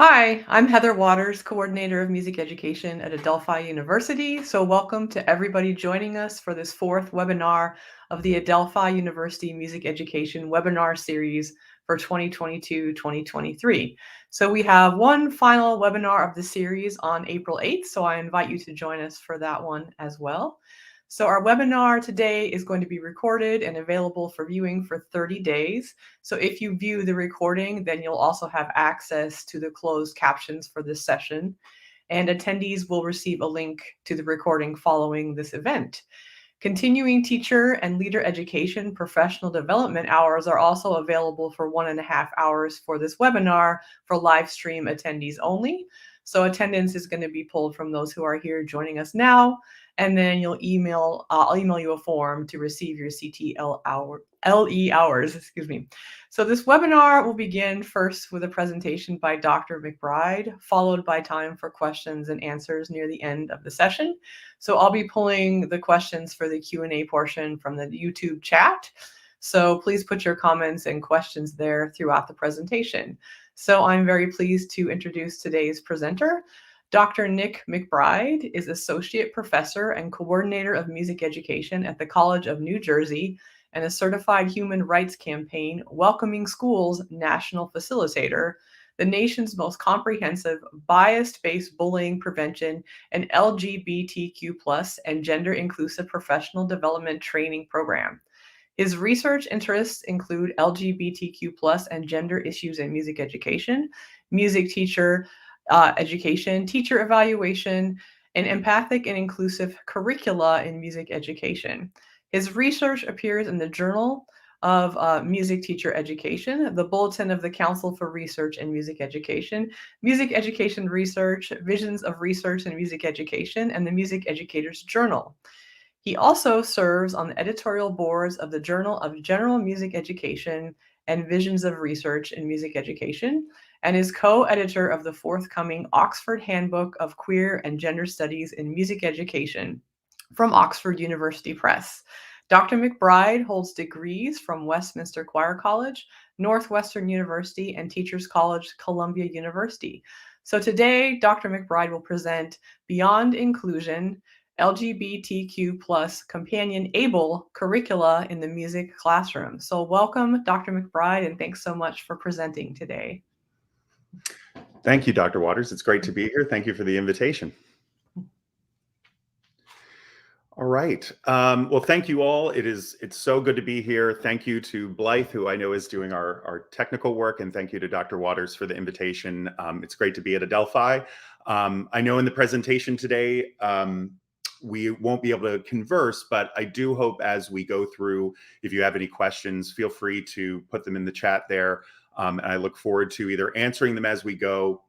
Hi, I'm Heather Waters, Coordinator of Music Education at Adelphi University. So welcome to everybody joining us for this fourth webinar of the Adelphi University Music Education webinar series for 2022-2023. So we have one final webinar of the series on April 8th, so I invite you to join us for that one as well. So our webinar today is going to be recorded and available for viewing for 30 days. So if you view the recording, then you'll also have access to the closed captions for this session. And attendees will receive a link to the recording following this event. Continuing teacher and leader education professional development hours are also available for 1.5 hours for this webinar for live stream attendees only. So attendance is going to be pulled from those who are here joining us now, and then I'll email you a form to receive your LE hours, excuse me. So this webinar will begin first with a presentation by Dr. McBride, followed by time for questions and answers near the end of the session. So I'll be pulling the questions for the Q&A portion from the YouTube chat. So please put your comments and questions there throughout the presentation. So I'm very pleased to introduce today's presenter. Dr. Nick McBride is Associate Professor and Coordinator of Music Education at the College of New Jersey and a Certified Human Rights Campaign Welcoming Schools National Facilitator, the nation's most comprehensive bias-based bullying prevention and LGBTQ+ and gender-inclusive professional development training program. His research interests include LGBTQ+ and gender issues in music education, music teacher education, teacher evaluation, and empathic and inclusive curricula in music education. His research appears in the Journal of Music Teacher Education, the Bulletin of the Council for Research in Music Education Research, Visions of Research in Music Education, and the Music Educator's Journal. He also serves on the editorial boards of the Journal of General Music Education and Visions of Research in Music Education, and is co-editor of the forthcoming Oxford Handbook of Queer and Gender Studies in Music Education from Oxford University Press. Dr. McBride holds degrees from Westminster Choir College, Northwestern University, and Teachers College, Columbia University. So today, Dr. McBride will present Beyond Inclusion, LGBTQ+ Companionable Curricula in the Music Classroom. So welcome, Dr. McBride, and thanks so much for presenting today. Thank you, Dr. Waters. It's great to be here. Thank you for the invitation. All right. Well, thank you all. It's so good to be here. Thank you to Blythe, who I know is doing our technical work, and thank you to Dr. Waters for the invitation. It's great to be at Adelphi. I know in the presentation today, we won't be able to converse, but I do hope as we go through, if you have any questions, feel free to put them in the chat there. And I look forward to either answering them as we go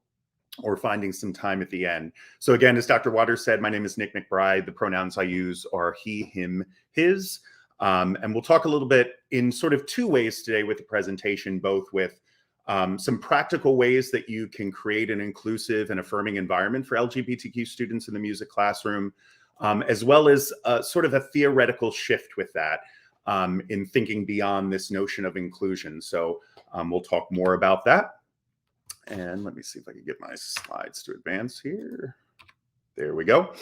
or finding some time at the end. So again, as Dr. Waters said, my name is Nick McBride. The pronouns I use are he, him, his. And we'll talk a little bit in sort of two ways today with the presentation, both with some practical ways that you can create an inclusive and affirming environment for LGBTQ students in the music classroom, as well as sort of a theoretical shift with that in thinking beyond this notion of inclusion. So we'll talk more about that. And let me see if I can get my slides to advance here. There we go.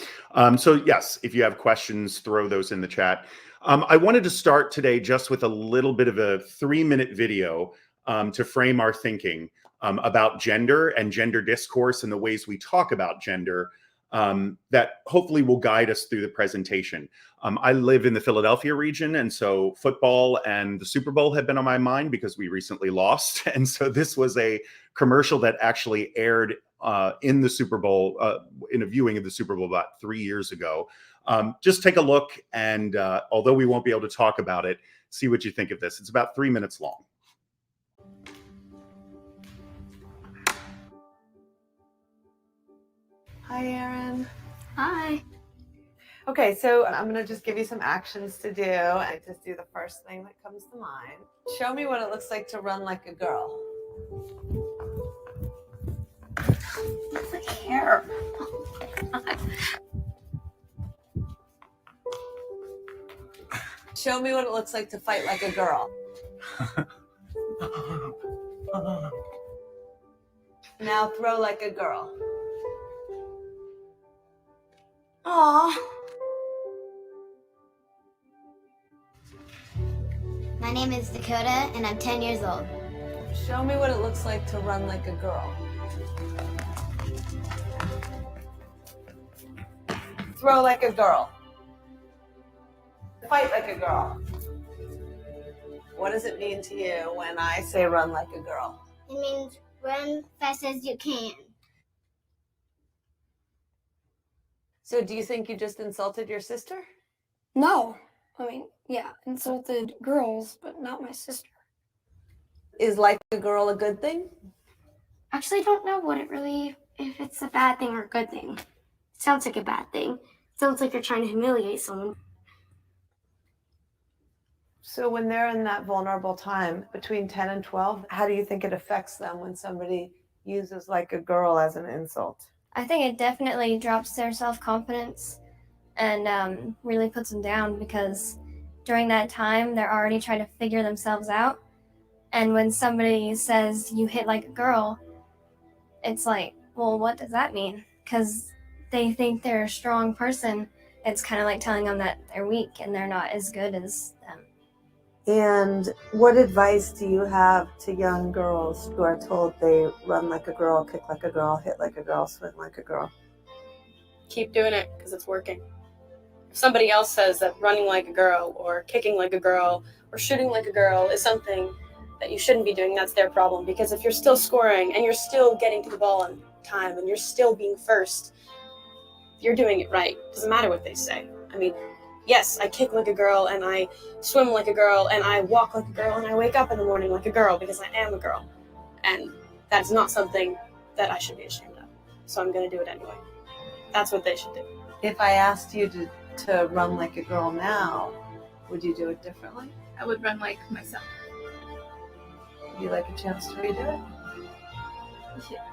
So yes, if you have questions, throw those in the chat. I wanted to start today just with a little bit of a 3-minute video to frame our thinking about gender and gender discourse and the ways we talk about gender that hopefully will guide us through the presentation. I live in the Philadelphia region, and so football and the Super Bowl have been on my mind because we recently lost. And so this was a commercial that actually aired in the Super Bowl, in a viewing of the Super Bowl about 3 years ago. Just take a look, and although we won't be able to talk about it, see what you think of this. It's about 3 minutes long. Hi, Erin. Hi. Okay, so I'm going to just give you some actions to do. I just do the first thing that comes to mind. Show me what it looks like to run like a girl. My hair. Oh my God. Show me what it looks like to fight like a girl. Now throw like a girl. Aw. My name is Dakota, and I'm 10 years old. Show me what it looks like to run like a girl. Throw like a girl. Fight like a girl. What does it mean to you when I say run like a girl? It means run fast as you can. So do you think you just insulted your sister? No. I mean, yeah, insulted girls, but not my sister. Is like a girl a good thing? Actually, I don't know if it's a bad thing or a good thing. It sounds like a bad thing. It sounds like you're trying to humiliate someone. So when they're in that vulnerable time between 10 and 12, how do you think it affects them when somebody uses like a girl as an insult? I think it definitely drops their self-confidence and really puts them down, because during that time, they're already trying to figure themselves out. And when somebody says you hit like a girl, it's like, well, what does that mean? Because they think they're a strong person. It's kind of like telling them that they're weak and they're not as good as them. And what advice do you have to young girls who are told they run like a girl, kick like a girl, hit like a girl, swim like a girl? Keep doing it because it's working. If somebody else says that running like a girl or kicking like a girl or shooting like a girl is something that you shouldn't be doing, that's their problem. Because if you're still scoring and you're still getting to the ball on time and you're still being first, you're doing it right. It doesn't matter what they say. I mean, yes, I kick like a girl and I swim like a girl and I walk like a girl and I wake up in the morning like a girl because I am a girl. And that's not something that I should be ashamed of. So I'm going to do it anyway. That's what they should do. If I asked you to run like a girl now, would you do it differently? I would run like myself. Would you like a chance to redo it? Yeah.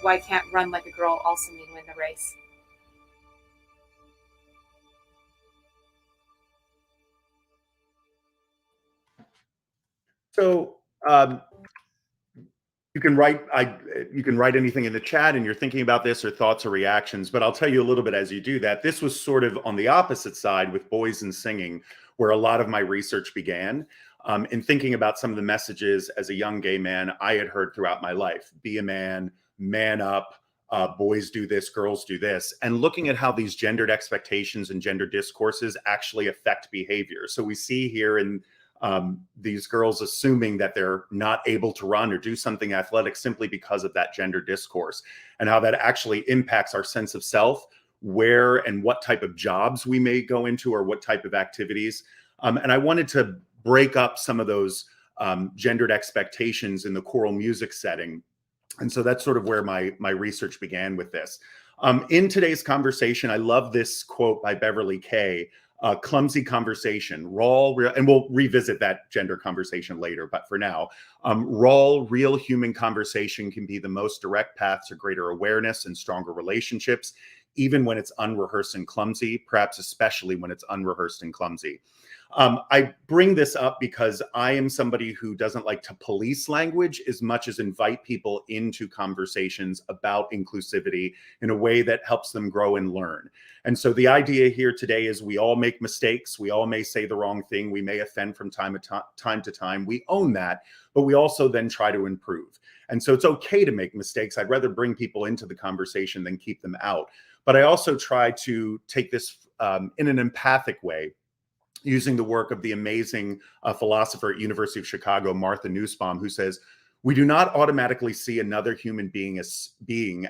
Why can't run like a girl also mean win the race? So you can write anything in the chat, and you're thinking about this or thoughts or reactions, but I'll tell you a little bit as you do that. This was sort of on the opposite side with boys and singing, where a lot of my research began. In thinking about some of the messages as a young gay man I had heard throughout my life: be a man up, boys do this, girls do this, and looking at how these gendered expectations and gender discourses actually affect behavior. So we see here in these girls assuming that they're not able to run or do something athletic simply because of that gender discourse, and how that actually impacts our sense of self, where and what type of jobs we may go into or what type of activities. And I wanted to break up some of those gendered expectations in the choral music setting. And so that's sort of where my research began with this. In today's conversation, I love this quote by Beverly Kay: clumsy conversation, and we'll revisit that gender conversation later, but for now, raw, real human conversation can be the most direct path to greater awareness and stronger relationships, even when it's unrehearsed and clumsy, perhaps especially when it's unrehearsed and clumsy. I bring this up because I am somebody who doesn't like to police language as much as invite people into conversations about inclusivity in a way that helps them grow and learn. And so the idea here today is we all make mistakes. We all may say the wrong thing. We may offend from time to time. We own that, but we also then try to improve. And so it's okay to make mistakes. I'd rather bring people into the conversation than keep them out. But I also try to take this in an empathic way, using the work of the amazing philosopher at University of Chicago, Martha Nussbaum, who says, "We do not automatically see another human being as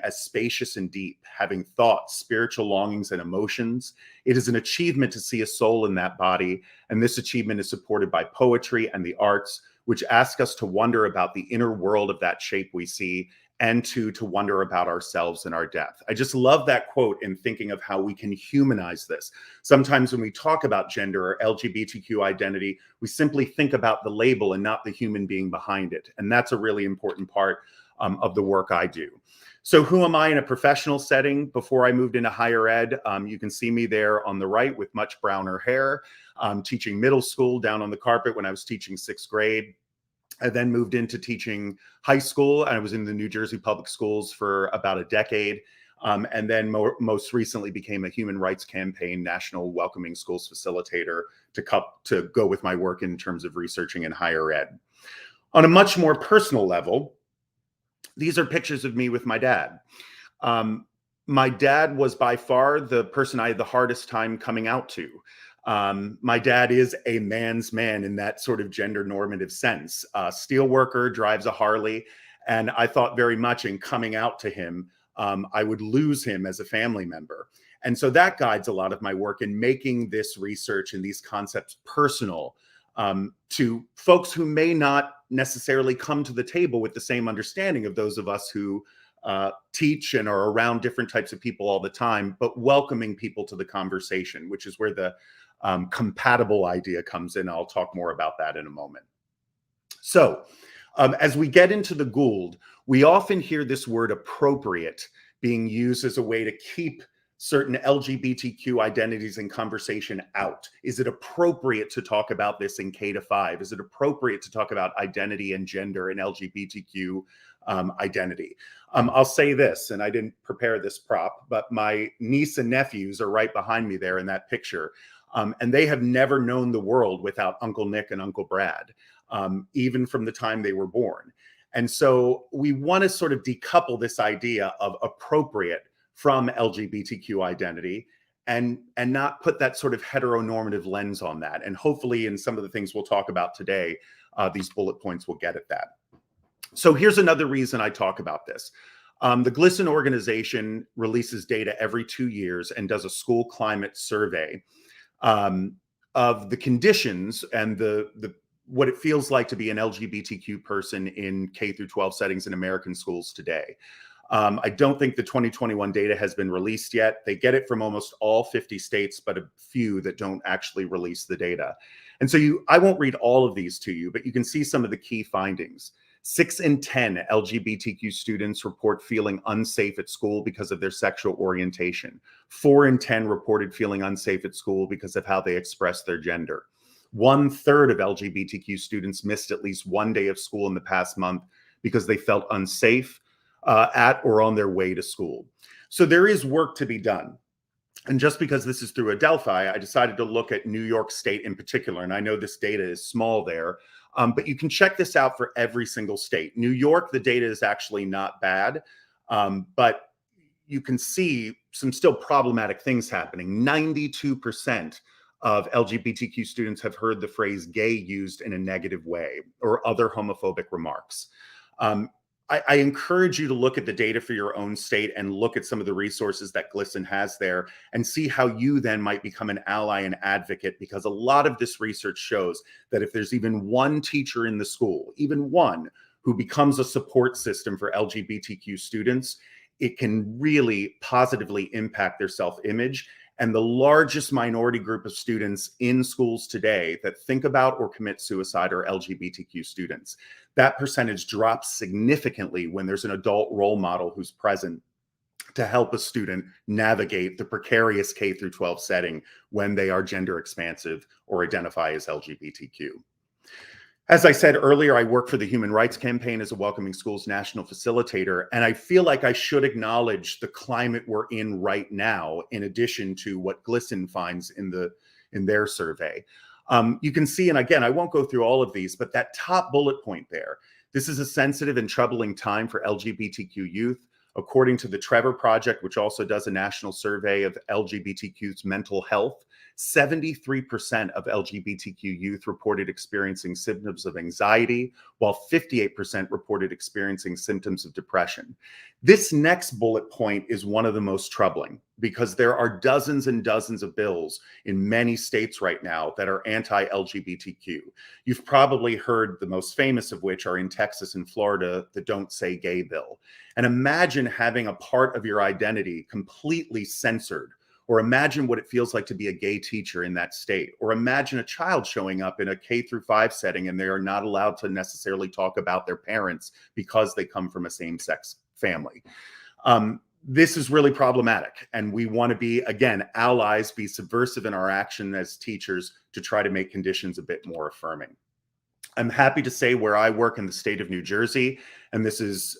spacious and deep, having thoughts, spiritual longings, and emotions. It is an achievement to see a soul in that body, and this achievement is supported by poetry and the arts, which ask us to wonder about the inner world of that shape we see, and to wonder about ourselves and our death." I just love that quote in thinking of how we can humanize this. Sometimes when we talk about gender or LGBTQ identity, we simply think about the label and not the human being behind it. And that's a really important part of the work I do. So who am I in a professional setting? Before I moved into higher ed, you can see me there on the right with much browner hair, teaching middle school down on the carpet when I was teaching 6th grade. I then moved into teaching high school. I was in the New Jersey public schools for about a decade. And then most recently became a human rights campaign national welcoming schools facilitator to go with my work in terms of researching in higher ed. On a much more personal level, these are pictures of me with my dad. My dad was by far the person I had the hardest time coming out to. My dad is a man's man in that sort of gender normative sense. Steel worker, drives a Harley, and I thought very much in coming out to him, I would lose him as a family member. And so that guides a lot of my work in making this research and these concepts personal to folks who may not necessarily come to the table with the same understanding of those of us who teach and are around different types of people all the time, but welcoming people to the conversation, which is where the compatible idea comes in. I'll talk more about that in a moment. So as we get into the Gould, we often hear this word appropriate being used as a way to keep certain LGBTQ identities in conversation out. Is it appropriate to talk about this in K-5? Is it appropriate to talk about identity and gender and LGBTQ identity? I'll say this, and I didn't prepare this prop, but my niece and nephews are right behind me there in that picture. And they have never known the world without Uncle Nick and Uncle Brad, even from the time they were born. And so we want to sort of decouple this idea of appropriate from LGBTQ identity and not put that sort of heteronormative lens on that. And hopefully in some of the things we'll talk about today, these bullet points will get at that. So here's another reason I talk about this. The GLSEN organization releases data every 2 years and does a school climate survey of the conditions and what it feels like to be an LGBTQ person in K-12 settings in American schools today. I don't think the 2021 data has been released yet. They get it from almost all 50 states, but a few that don't actually release the data. And so I won't read all of these to you, but you can see some of the key findings. 6 in 10 LGBTQ students report feeling unsafe at school because of their sexual orientation. 4 in 10 reported feeling unsafe at school because of how they express their gender. 1/3 of LGBTQ students missed at least one day of school in the past month because they felt unsafe at or on their way to school. So there is work to be done. And just because this is through Adelphi, I decided to look at New York State in particular. And I know this data is small there, but you can check this out for every single state. New York, the data is actually not bad, but you can see some still problematic things happening. 92% of LGBTQ students have heard the phrase gay used in a negative way or other homophobic remarks. I encourage you to look at the data for your own state and look at some of the resources that GLSEN has there and see how you then might become an ally and advocate, because a lot of this research shows that if there's even one teacher in the school, even one, who becomes a support system for LGBTQ students, it can really positively impact their self-image. And the largest minority group of students in schools today that think about or commit suicide are LGBTQ students. That percentage drops significantly when there's an adult role model who's present to help a student navigate the precarious K-12 setting when they are gender expansive or identify as LGBTQ. As I said earlier, I work for the Human Rights Campaign as a Welcoming Schools national facilitator, and I feel like I should acknowledge the climate we're in right now, in addition to what GLSEN finds in their survey. You can see, and again, I won't go through all of these, but that top bullet point there, this is a sensitive and troubling time for LGBTQ youth. According to the Trevor Project, which also does a national survey of LGBTQ's mental health, 73% of LGBTQ youth reported experiencing symptoms of anxiety, while 58% reported experiencing symptoms of depression. This next bullet point is one of the most troubling because there are dozens and dozens of bills in many states right now that are anti-LGBTQ. You've probably heard the most famous of which are in Texas and Florida, the Don't Say Gay bill. And imagine having a part of your identity completely censored Or imagine what it feels like to be a gay teacher in that state. Or imagine a child showing up in a K-5 setting and they are not allowed to necessarily talk about their parents because they come from a same-sex family. This is really problematic. And we want to be, again, allies, be subversive in our action as teachers to try to make conditions a bit more affirming. I'm happy to say where I work in the state of New Jersey, and this is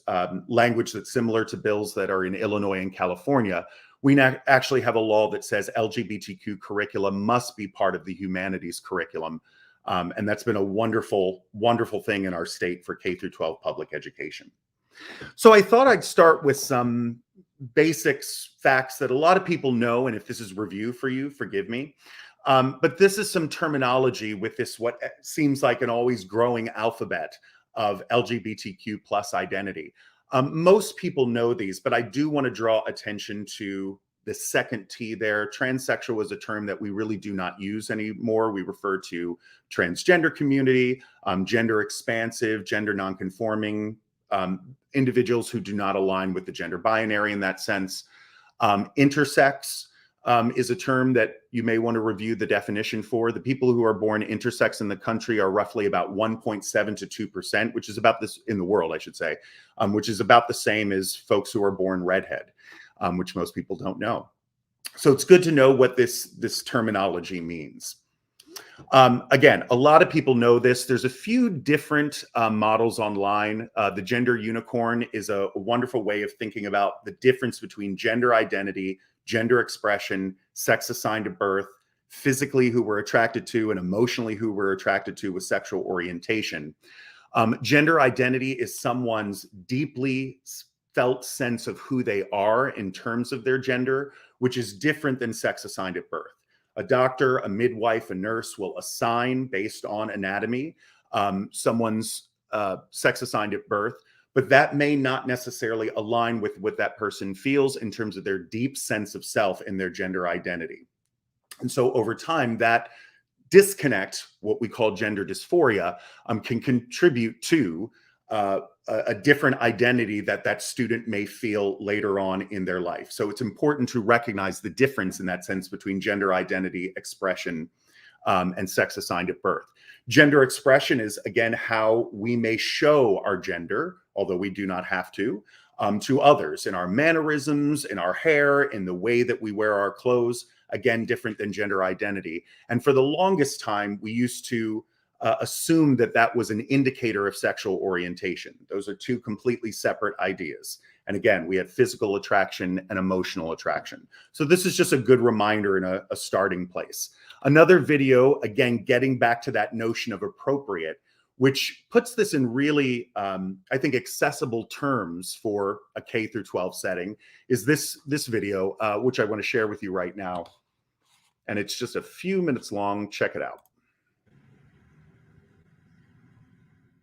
language that's similar to bills that are in Illinois and California, we actually have a law that says LGBTQ curricula must be part of the humanities curriculum. And that's been a wonderful, wonderful thing in our state for K-12 public education. So I thought I'd start with some basics, facts that a lot of people know, and if this is review for you, forgive me. But this is some terminology with this, what seems like an always growing alphabet of LGBTQ plus identity. Most people know these, but I do want to draw attention to the second T there. Transsexual is a term that we really do not use anymore. We refer to transgender community, gender expansive, gender nonconforming, individuals who do not align with the gender binary in that sense. Intersex is a term that you may want to review the definition for. The people who are born intersex in the country are roughly about 1.7 to 2%, which is about this in the world, I should say, which is about the same as folks who are born redhead, which most people don't know. So it's good to know what this terminology means. Again, a lot of people know this. There's a few different models online. The gender unicorn is a wonderful way of thinking about the difference between gender identity, gender expression, sex assigned at birth, physically who we're attracted to, and emotionally who we're attracted to with sexual orientation. Gender identity is someone's deeply felt sense of who they are in terms of their gender, which is different than sex assigned at birth. A doctor, a midwife, a nurse will assign based on anatomy someone's sex assigned at birth, but that may not necessarily align with what that person feels in terms of their deep sense of self and their gender identity. And so over time, that disconnect, what we call gender dysphoria, can contribute to a different identity that student may feel later on in their life. So it's important to recognize the difference in that sense between gender identity, expression, and sex assigned at birth. Gender expression is, again, how we may show our gender, although we do not have to others in our mannerisms, in our hair, in the way that we wear our clothes, again, different than gender identity. And for the longest time, we used to assume that that was an indicator of sexual orientation. Those are two completely separate ideas. And again, we have physical attraction and emotional attraction. So this is just a good reminder and a starting place. Another video, again, getting back to that notion of appropriate, which puts this in really, I think, accessible terms for a K-12 setting, is this video, which I want to share with you right now. And it's just a few minutes long. Check it out.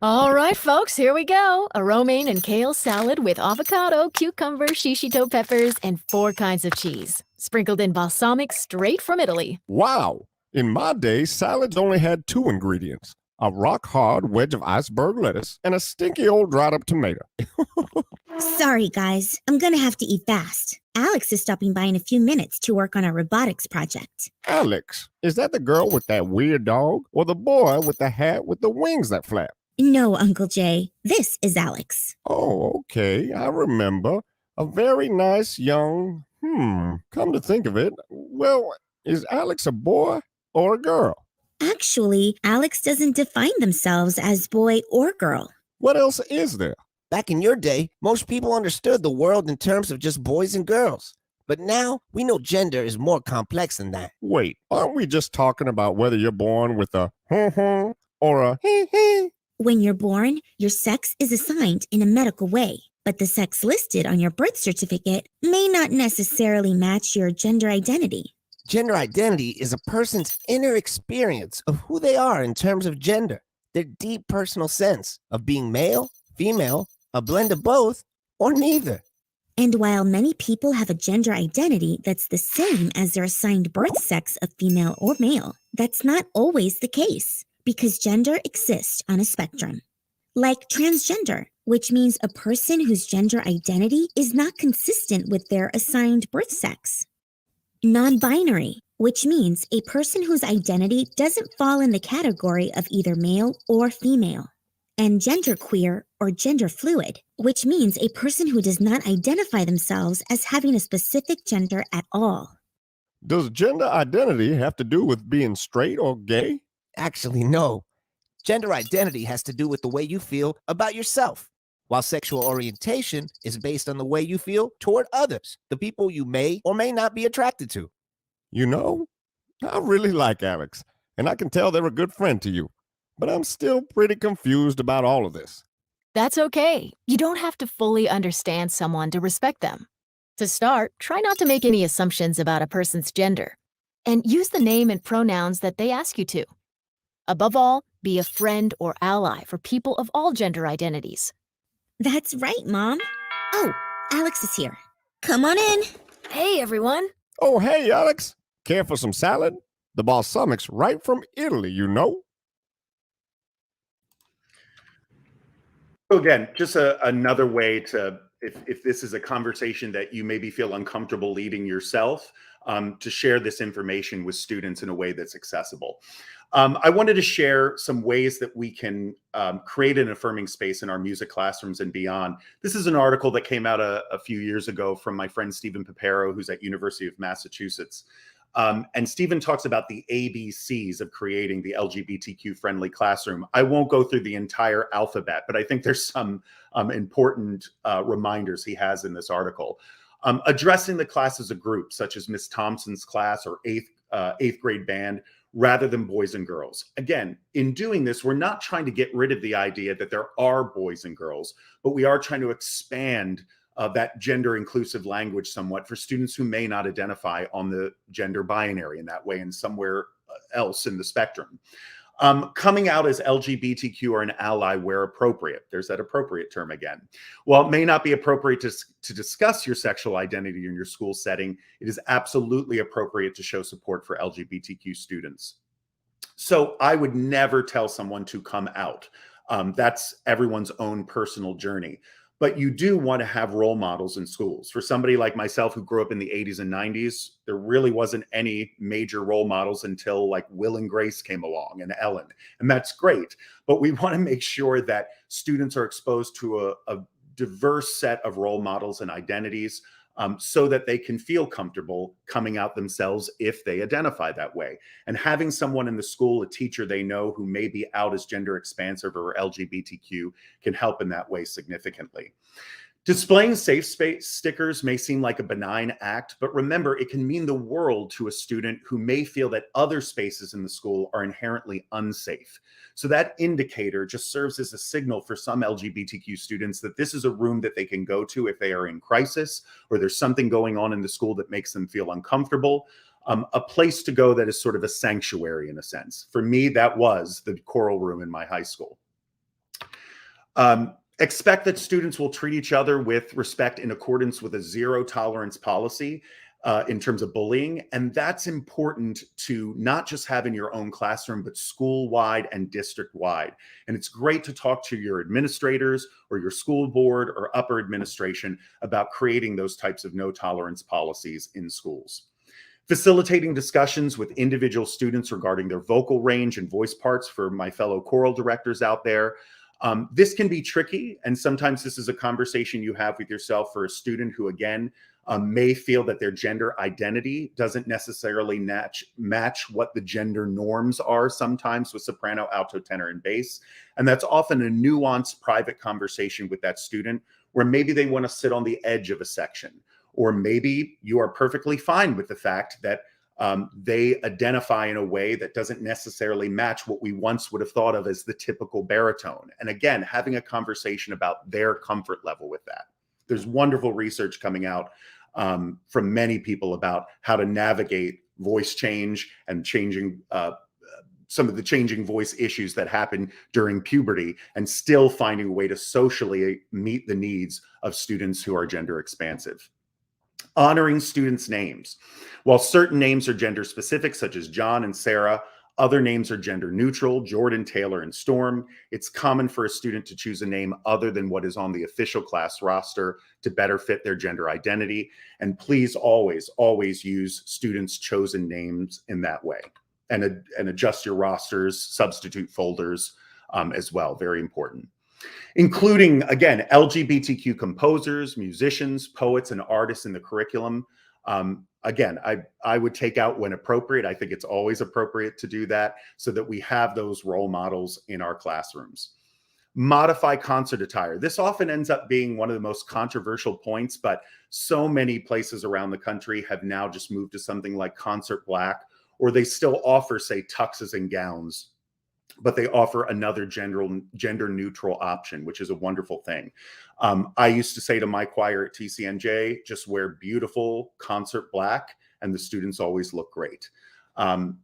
All right, folks, here we go. A romaine and kale salad with avocado, cucumber, shishito peppers, and 4 kinds of cheese. Sprinkled in balsamic straight from Italy. Wow. In my day, salads only had 2 ingredients. A rock-hard wedge of iceberg lettuce and a stinky old dried-up tomato. Sorry, guys. I'm gonna have to eat fast. Alex is stopping by in a few minutes to work on our robotics project. Alex, is that the girl with that weird dog or the boy with the hat with the wings that flap? No, Uncle Jay. This is Alex. Oh, okay. I remember. A very nice young... Come to think of it, well, is Alex a boy or a girl? Actually, Alex doesn't define themselves as boy or girl. What else is there? Back in your day, most people understood the world in terms of just boys and girls. But now, we know gender is more complex than that. Wait, aren't we just talking about whether you're born with a or a hee? When you're born, your sex is assigned in a medical way, but the sex listed on your birth certificate may not necessarily match your gender identity. Gender identity is a person's inner experience of who they are in terms of gender, their deep personal sense of being male, female, a blend of both, or neither. And while many people have a gender identity that's the same as their assigned birth sex of female or male, that's not always the case, because gender exists on a spectrum. Like transgender, which means a person whose gender identity is not consistent with their assigned birth sex. Non-binary, which means a person whose identity doesn't fall in the category of either male or female. And genderqueer or gender fluid, which means a person who does not identify themselves as having a specific gender at all. Does gender identity have to do with being straight or gay? Actually, no. Gender identity has to do with the way you feel about yourself, while sexual orientation is based on the way you feel toward others, the people you may or may not be attracted to. You know, I really like Alex, and I can tell they're a good friend to you, but I'm still pretty confused about all of this. That's okay. You don't have to fully understand someone to respect them. To start, try not to make any assumptions about a person's gender, and use the name and pronouns that they ask you to. Above all, be a friend or ally for people of all gender identities. That's right, Mom. Oh, Alex is here. Come on in. Hey, everyone. Oh, hey, Alex. Care for some salad? The balsamic's right from Italy, you know. So again, just another way to, if this is a conversation that you maybe feel uncomfortable leading yourself, to share this information with students in a way that's accessible. I wanted to share some ways that we can create an affirming space in our music classrooms and beyond. This is an article that came out a few years ago from my friend Stephen Papero, who's at University of Massachusetts. And Stephen talks about the ABCs of creating the LGBTQ friendly classroom. I won't go through the entire alphabet, but I think there's some important reminders he has in this article. Addressing the class as a group, such as Miss Thompson's class or eighth grade band, rather than boys and girls. Again, in doing this, we're not trying to get rid of the idea that there are boys and girls, but we are trying to expand that gender inclusive language somewhat for students who may not identify on the gender binary in that way and somewhere else in the spectrum. Coming out as LGBTQ or an ally where appropriate. There's that appropriate term again. While it may not be appropriate to discuss your sexual identity in your school setting, it is absolutely appropriate to show support for LGBTQ students. So I would never tell someone to come out. That's everyone's own personal journey. But you do want to have role models in schools. For somebody like myself who grew up in the 80s and 90s, there really wasn't any major role models until like Will and Grace came along and Ellen. And that's great. But we want to make sure that students are exposed to a diverse set of role models and identities so that they can feel comfortable coming out themselves if they identify that way. And having someone in the school, a teacher they know who may be out as gender expansive or LGBTQ can help in that way significantly. Displaying safe space stickers may seem like a benign act, but remember, it can mean the world to a student who may feel that other spaces in the school are inherently unsafe. So that indicator just serves as a signal for some LGBTQ students that this is a room that they can go to if they are in crisis or there's something going on in the school that makes them feel uncomfortable. A place to go that is sort of a sanctuary in a sense. For me, that was the choral room in my high school. Expect that students will treat each other with respect in accordance with a zero tolerance policy in terms of bullying. And that's important to not just have in your own classroom, but school-wide and district-wide. And it's great to talk to your administrators or your school board or upper administration about creating those types of no tolerance policies in schools. Facilitating discussions with individual students regarding their vocal range and voice parts for my fellow choral directors out there. This can be tricky, and sometimes this is a conversation you have with yourself for a student who, again, may feel that their gender identity doesn't necessarily match what the gender norms are sometimes with soprano, alto, tenor, and bass. And that's often a nuanced private conversation with that student where maybe they want to sit on the edge of a section, or maybe you are perfectly fine with the fact that they identify in a way that doesn't necessarily match what we once would have thought of as the typical baritone. And again, having a conversation about their comfort level with that. There's wonderful research coming out from many people about how to navigate voice change and changing some of the changing voice issues that happen during puberty and still finding a way to socially meet the needs of students who are gender expansive. Honoring students' names. While certain names are gender specific, such as John and Sarah, Other names are gender neutral: Jordan, Taylor, and Storm. It's common for a student to choose a name other than what is on the official class roster to better fit their gender identity. And please always, always use students' chosen names in that way, and adjust your rosters, substitute folders as well. Very important. Including, again, LGBTQ composers, musicians, poets, and artists in the curriculum. Again, I would take out when appropriate. I think it's always appropriate to do that so that we have those role models in our classrooms. Modify concert attire. This often ends up being one of the most controversial points, but so many places around the country have now just moved to something like concert black, or they still offer, say, tuxes and gowns, but they offer another gender neutral option, which is a wonderful thing. I used to say to my choir at TCNJ, just wear beautiful concert black and the students always look great.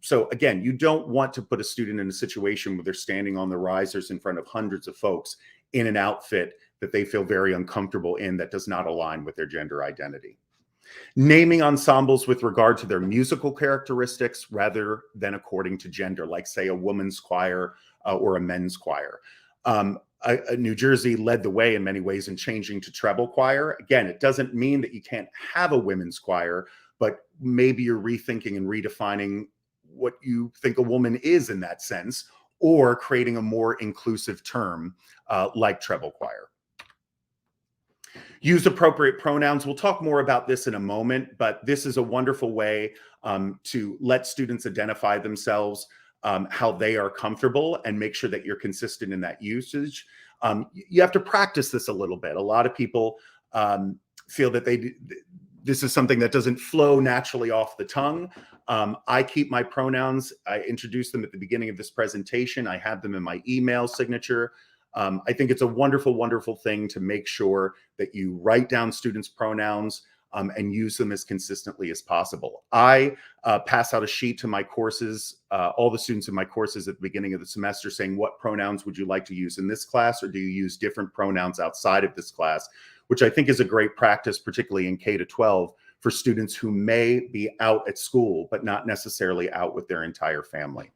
So again, you don't want to put a student in a situation where they're standing on the risers in front of hundreds of folks in an outfit that they feel very uncomfortable in, that does not align with their gender identity. Naming ensembles with regard to their musical characteristics rather than according to gender, like, say, a woman's choir or a men's choir. New Jersey led the way in many ways in changing to treble choir. Again, it doesn't mean that you can't have a women's choir, but maybe you're rethinking and redefining what you think a woman is in that sense, or creating a more inclusive term like treble choir. Use appropriate pronouns. We'll talk more about this in a moment, but this is a wonderful way to let students identify themselves, how they are comfortable, and make sure that you're consistent in that usage. You have to practice this a little bit. A lot of people feel that this is something that doesn't flow naturally off the tongue. I keep my pronouns. I introduced them at the beginning of this presentation. I have them in my email signature. I think it's a wonderful, wonderful thing to make sure that you write down students' pronouns and use them as consistently as possible. I pass out a sheet to my courses, all the students in my courses at the beginning of the semester, saying, what pronouns would you like to use in this class, or do you use different pronouns outside of this class? Which I think is a great practice, particularly in K-12, for students who may be out at school, but not necessarily out with their entire family.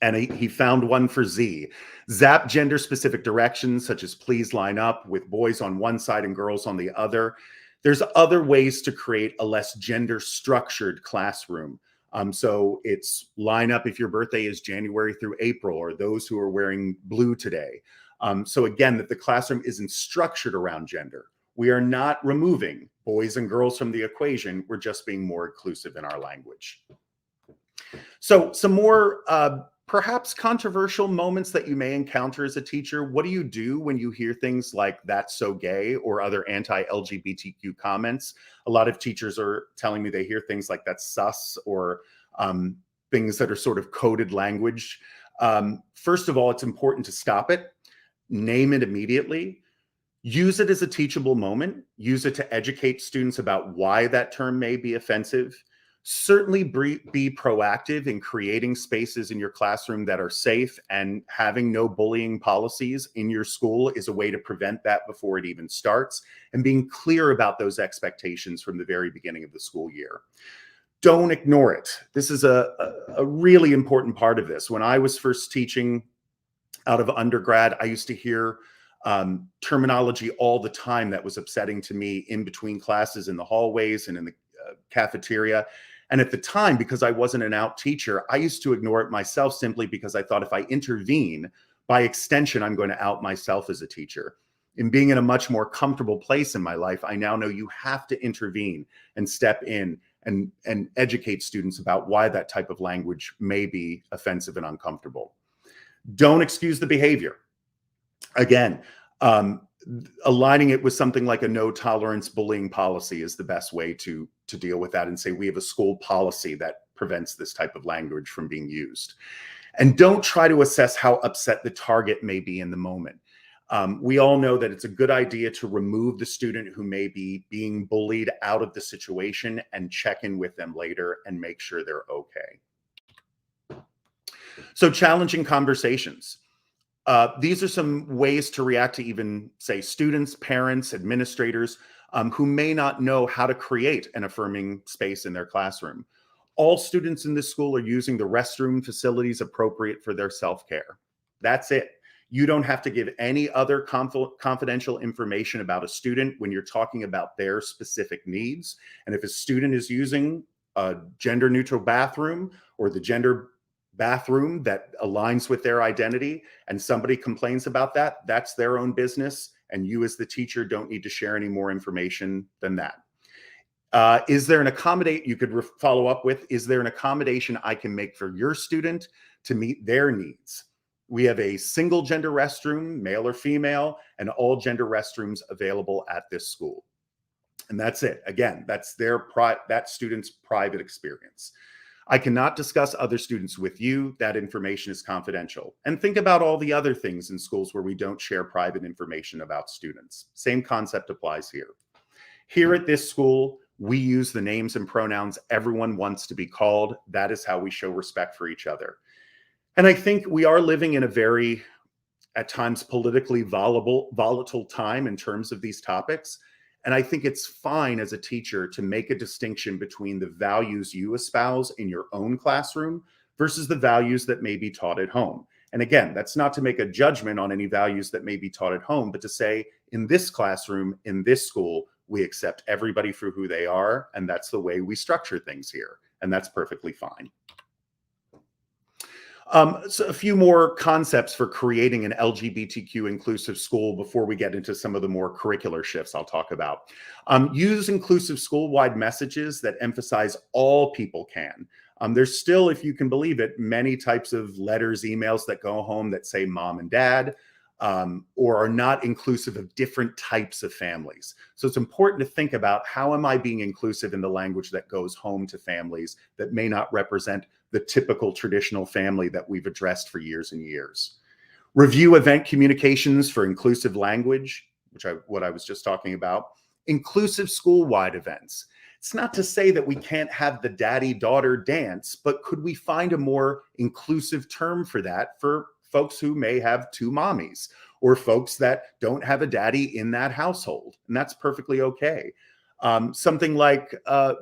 And he found one for Z. Zap gender-specific directions, such as please line up, with boys on one side and girls on the other. There's other ways to create a less gender-structured classroom. So it's line up if your birthday is January through April, or those who are wearing blue today. So again, that the classroom isn't structured around gender. We are not removing boys and girls from the equation. We're just being more inclusive in our language. So some more perhaps controversial moments that you may encounter as a teacher. What do you do when you hear things like "that's so gay" or other anti-LGBTQ comments? A lot of teachers are telling me they hear things like "that's sus," or things that are sort of coded language. First of all, it's important to stop it, name it immediately, use it as a teachable moment, use it to educate students about why that term may be offensive. Certainly be proactive in creating spaces in your classroom that are safe, and having no bullying policies in your school is a way to prevent that before it even starts, and being clear about those expectations from the very beginning of the school year. Don't ignore it. This is a really important part of this. When I was first teaching out of undergrad, I used to hear terminology all the time that was upsetting to me in between classes, in the hallways and in the cafeteria. And at the time, because I wasn't an out teacher, I used to ignore it myself, simply because I thought if I intervene, by extension, I'm going to out myself as a teacher. In being in a much more comfortable place in my life, I now know you have to intervene and step in and educate students about why that type of language may be offensive and uncomfortable. Don't excuse the behavior. Again, aligning it with something like a no tolerance bullying policy is the best way to deal with that, and say we have a school policy that prevents this type of language from being used. And don't try to assess how upset the target may be in the moment. We all know that it's a good idea to remove the student who may be being bullied out of the situation and check in with them later and make sure they're okay. So challenging conversations. These are some ways to react to even, say, students, parents, administrators who may not know how to create an affirming space in their classroom. all students in this school are using the restroom facilities appropriate for their self-care. That's it. You don't have to give any other confidential information about a student when you're talking about their specific needs. And if a student is using a gender neutral bathroom or the gender bathroom that aligns with their identity and somebody complains about that, that's their own business. And you as the teacher don't need to share any more information than that. Is there an accommodation you could follow up with? Is there an accommodation I can make for your student to meet their needs? We have a single gender restroom, male or female, and all gender restrooms available at this school. And that's it. Again, that's that student's private experience. I cannot discuss other students with you. That information is confidential. And think about all the other things in schools where we don't share private information about students. Same concept applies here. Here at this school, we use the names and pronouns everyone wants to be called. That is how we show respect for each other. And I think we are living in a very, at times, politically volatile time in terms of these topics. And I think it's fine as a teacher to make a distinction between the values you espouse in your own classroom versus the values that may be taught at home. And again, that's not to make a judgment on any values that may be taught at home, but to say in this classroom, in this school, we accept everybody for who they are. And that's the way we structure things here. And that's perfectly fine. So a few more concepts for creating an LGBTQ inclusive school before we get into some of the more curricular shifts I'll talk about. Use inclusive school-wide messages that emphasize all people can. There's still, if you can believe it, many types of letters, emails that go home that say mom and dad, or are not inclusive of different types of families. So it's important to think about, how am I being inclusive in the language that goes home to families that may not represent the typical traditional family that we've addressed for years and years. Review event communications for inclusive language, what I was just talking about. Inclusive school-wide events. It's not to say that we can't have the daddy-daughter dance, but could we find a more inclusive term for that for folks who may have two mommies, or folks that don't have a daddy in that household? And that's perfectly okay. Something like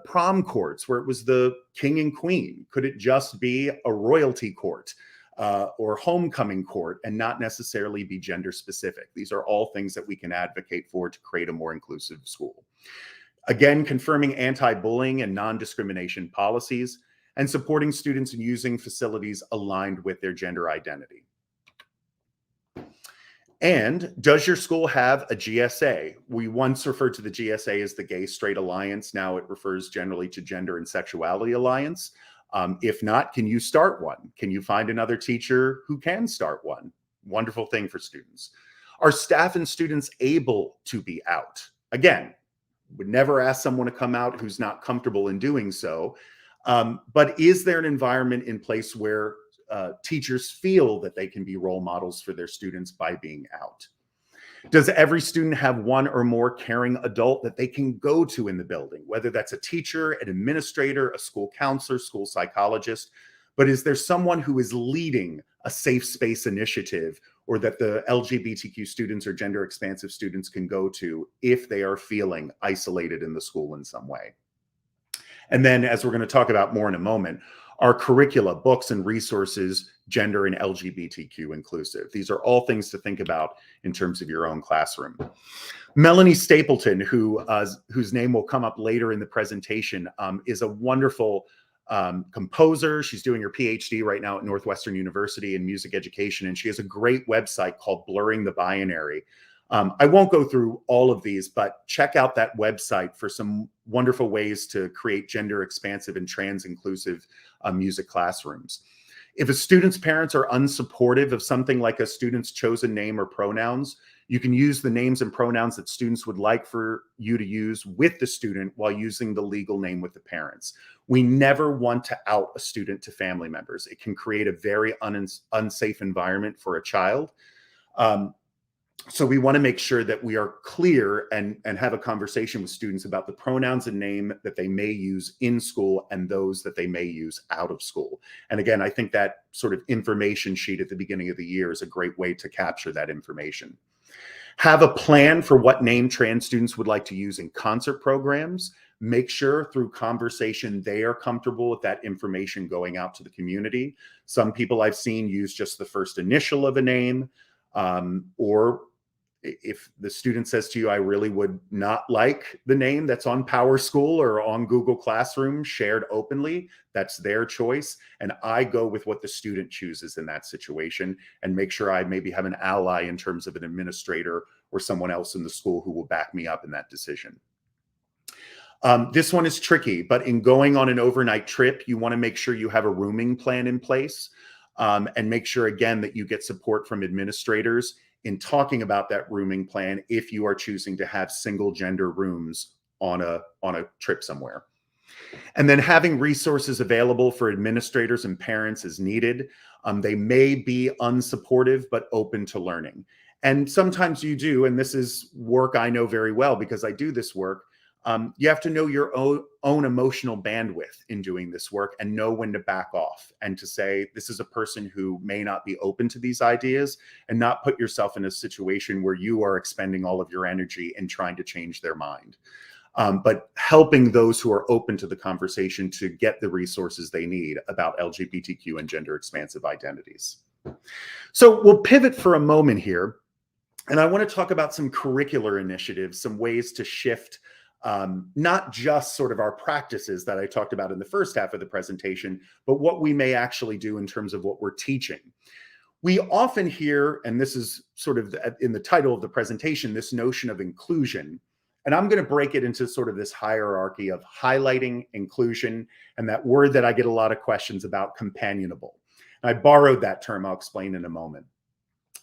prom courts, where it was the king and queen. Could it just be a royalty court or homecoming court and not necessarily be gender specific? These are all things that we can advocate for to create a more inclusive school. Again, confirming anti-bullying and non-discrimination policies, and supporting students in using facilities aligned with their gender identity. And does your school have a GSA? We once referred to the GSA as the Gay Straight Alliance. Now it refers generally to Gender and Sexuality Alliance. If not, can you start one? Can you find another teacher who can start one? Wonderful thing for students. Are staff and students able to be out? Again, would never ask someone to come out who's not comfortable in doing so. But is there an environment in place where teachers feel that they can be role models for their students by being out? Does every student have one or more caring adult that they can go to in the building, whether that's a teacher, an administrator, a school counselor, school psychologist? But is there someone who is leading a safe space initiative, or that the LGBTQ students or gender expansive students can go to if they are feeling isolated in the school in some way? And then, as we're going to talk about more in a moment, our curricula, books and resources, gender and LGBTQ inclusive. These are all things to think about in terms of your own classroom. Melanie Stapleton, whose name will come up later in the presentation, is a wonderful composer. She's doing her PhD right now at Northwestern University in music education, and she has a great website called Blurring the Binary. I won't go through all of these, but check out that website for some wonderful ways to create gender expansive and trans inclusive music classrooms. If a student's parents are unsupportive of something like a student's chosen name or pronouns, you can use the names and pronouns that students would like for you to use with the student while using the legal name with the parents. We never want to out a student to family members. It can create a very unsafe environment for a child. So we want to make sure that we are clear and have a conversation with students about the pronouns and name that they may use in school and those that they may use out of school. And again, I think that sort of information sheet at the beginning of the year is a great way to capture that information. Have a plan for what name trans students would like to use in concert programs. Make sure through conversation they are comfortable with that information going out to the community. Some people I've seen use just the first initial of a name, or if the student says to you, I really would not like the name that's on PowerSchool or on Google Classroom shared openly, that's their choice. And I go with what the student chooses in that situation and make sure I maybe have an ally in terms of an administrator or someone else in the school who will back me up in that decision. This one is tricky, but in going on an overnight trip, you want to make sure you have a rooming plan in place, and make sure, again, that you get support from administrators in talking about that rooming plan if you are choosing to have single gender rooms on a trip somewhere. And then having resources available for administrators and parents as needed. They may be unsupportive, but open to learning. And sometimes you do, and this is work I know very well because I do this work. You have to know your own emotional bandwidth in doing this work and know when to back off and to say, this is a person who may not be open to these ideas, and not put yourself in a situation where you are expending all of your energy in trying to change their mind. But helping those who are open to the conversation to get the resources they need about LGBTQ and gender expansive identities. So we'll pivot for a moment here. And I want to talk about some curricular initiatives, some ways to shift not just sort of our practices that I talked about in the first half of the presentation, but what we may actually do in terms of what we're teaching. We often hear, and this is sort of in the title of the presentation, this notion of inclusion. And I'm going to break it into sort of this hierarchy of highlighting, inclusion, and that word that I get a lot of questions about, companionable. And I borrowed that term, I'll explain in a moment.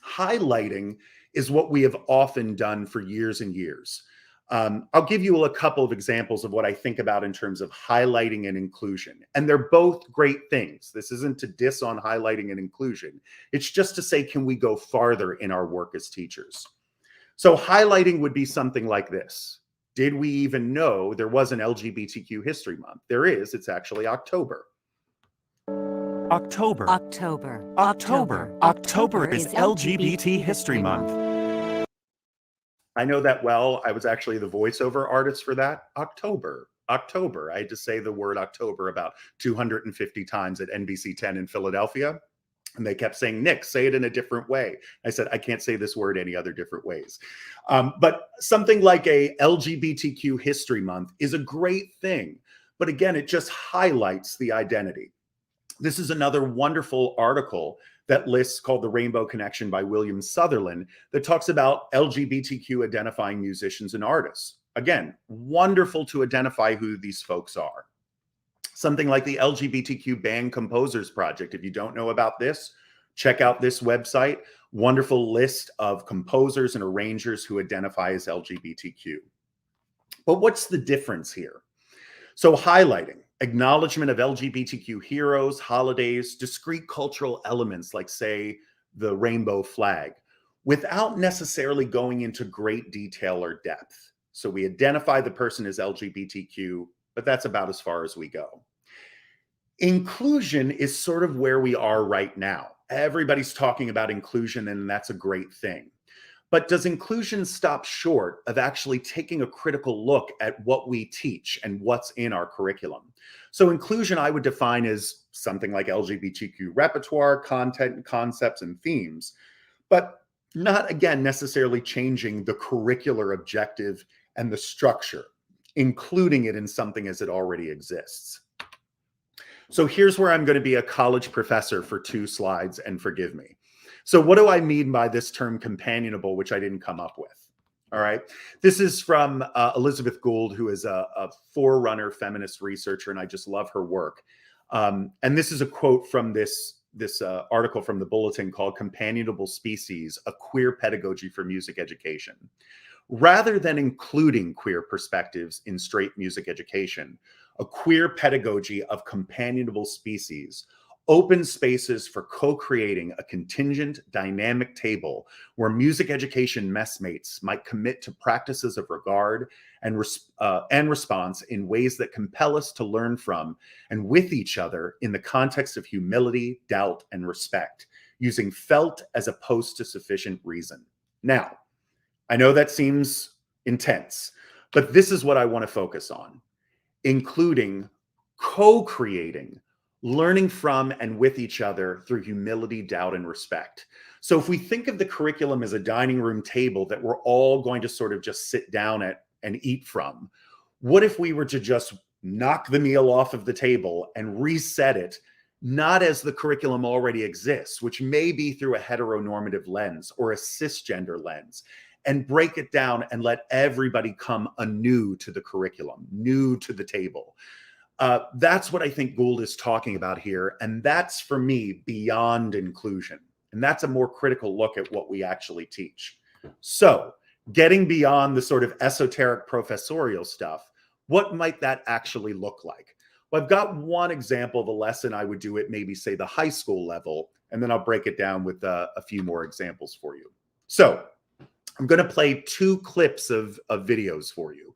Highlighting is what we have often done for years and years. I'll give you a couple of examples of what I think about in terms of highlighting and inclusion. And they're both great things. This isn't to diss on highlighting and inclusion. It's just to say, can we go farther in our work as teachers? So highlighting would be something like this. Did we even know there was an LGBTQ History Month? There is. It's actually October. October. October. October. October is LGBT History Month. I know that well. I was actually the voiceover artist for that. October. October. I had to say the word October about 250 times at NBC 10 in Philadelphia. And they kept saying, Nick, say it in a different way. I said, I can't say this word any other different ways. But something like a LGBTQ History Month is a great thing. But again, it just highlights the identity. This is another wonderful article that lists called The Rainbow Connection by William Sutherland that talks about LGBTQ identifying musicians and artists. Again, wonderful to identify who these folks are. Something like the LGBTQ Band Composers Project. If you don't know about this, check out this website. Wonderful list of composers and arrangers who identify as LGBTQ. But what's the difference here? So highlighting, acknowledgement of LGBTQ heroes, holidays, discrete cultural elements like, say, the rainbow flag, without necessarily going into great detail or depth. So we identify the person as LGBTQ, but that's about as far as we go. Inclusion is sort of where we are right now. Everybody's talking about inclusion, and that's a great thing. But does inclusion stop short of actually taking a critical look at what we teach and what's in our curriculum? So inclusion I would define as something like LGBTQ repertoire, content, concepts, and themes, but not, again, necessarily changing the curricular objective and the structure, including it in something as it already exists. So here's where I'm going to be a college professor for 2 slides, and forgive me. So what do I mean by this term companionable, which I didn't come up with? All right. This is from Elizabeth Gould, who is a forerunner feminist researcher, and I just love her work. And this is a quote from this article from the Bulletin called Companionable Species, a Queer Pedagogy for Music Education. Rather than including queer perspectives in straight music education, a queer pedagogy of companionable species open spaces for co-creating a contingent, dynamic table where music education messmates might commit to practices of regard and response in ways that compel us to learn from and with each other in the context of humility, doubt, and respect, using felt as opposed to sufficient reason. Now, I know that seems intense, but this is what I want to focus on, including co-creating, learning from and with each other through humility, doubt, and respect. So if we think of the curriculum as a dining room table that we're all going to sort of just sit down at and eat from, what if we were to just knock the meal off of the table and reset it, not as the curriculum already exists, which may be through a heteronormative lens or a cisgender lens, and break it down and let everybody come anew to the curriculum, new to the table. That's what I think Gould is talking about here. And that's, for me, beyond inclusion. And that's a more critical look at what we actually teach. So getting beyond the sort of esoteric professorial stuff, what might that actually look like? Well, I've got one example of a lesson I would do at maybe, say, the high school level, and then I'll break it down with a few more examples for you. So I'm going to play two clips of videos for you.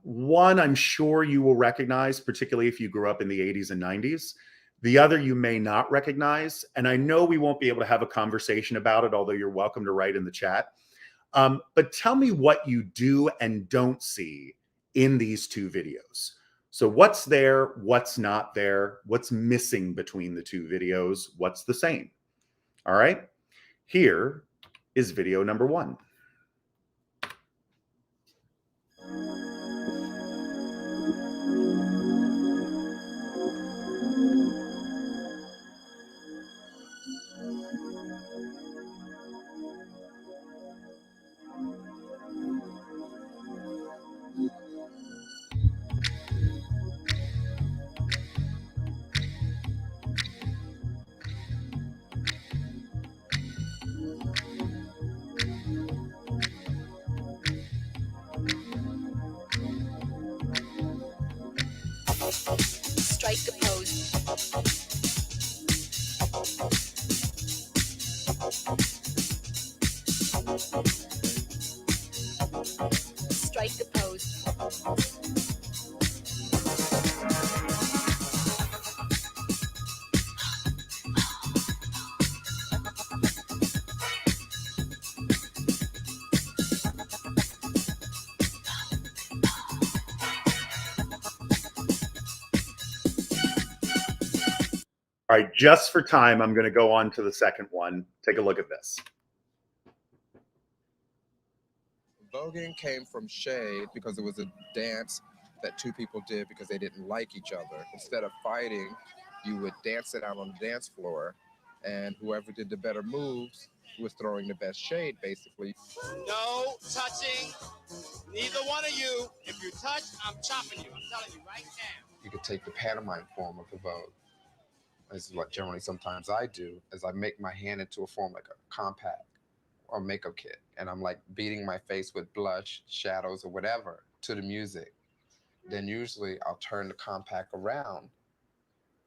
One I'm sure you will recognize, particularly if you grew up in the 80s and 90s. The other you may not recognize. And I know we won't be able to have a conversation about it, although you're welcome to write in the chat. But tell me what you do and don't see in these two videos. So what's there, what's not there, what's missing between the two videos, what's the same? All right, here is video number one. Strike a pose. Strike a pose. All right, just for time, I'm going to go on to the second one. Take a look at this. Voguing came from shade because it was a dance that two people did because they didn't like each other. Instead of fighting, you would dance it out on the dance floor, and whoever did the better moves was throwing the best shade, basically. No touching, neither one of you. If you touch, I'm chopping you. I'm telling you right now. You could take the pantomime form of the Vogue. This is what generally sometimes I do, is I make my hand into a form like a compact or makeup kit. And I'm like beating my face with blush, shadows, or whatever to the music. Then usually I'll turn the compact around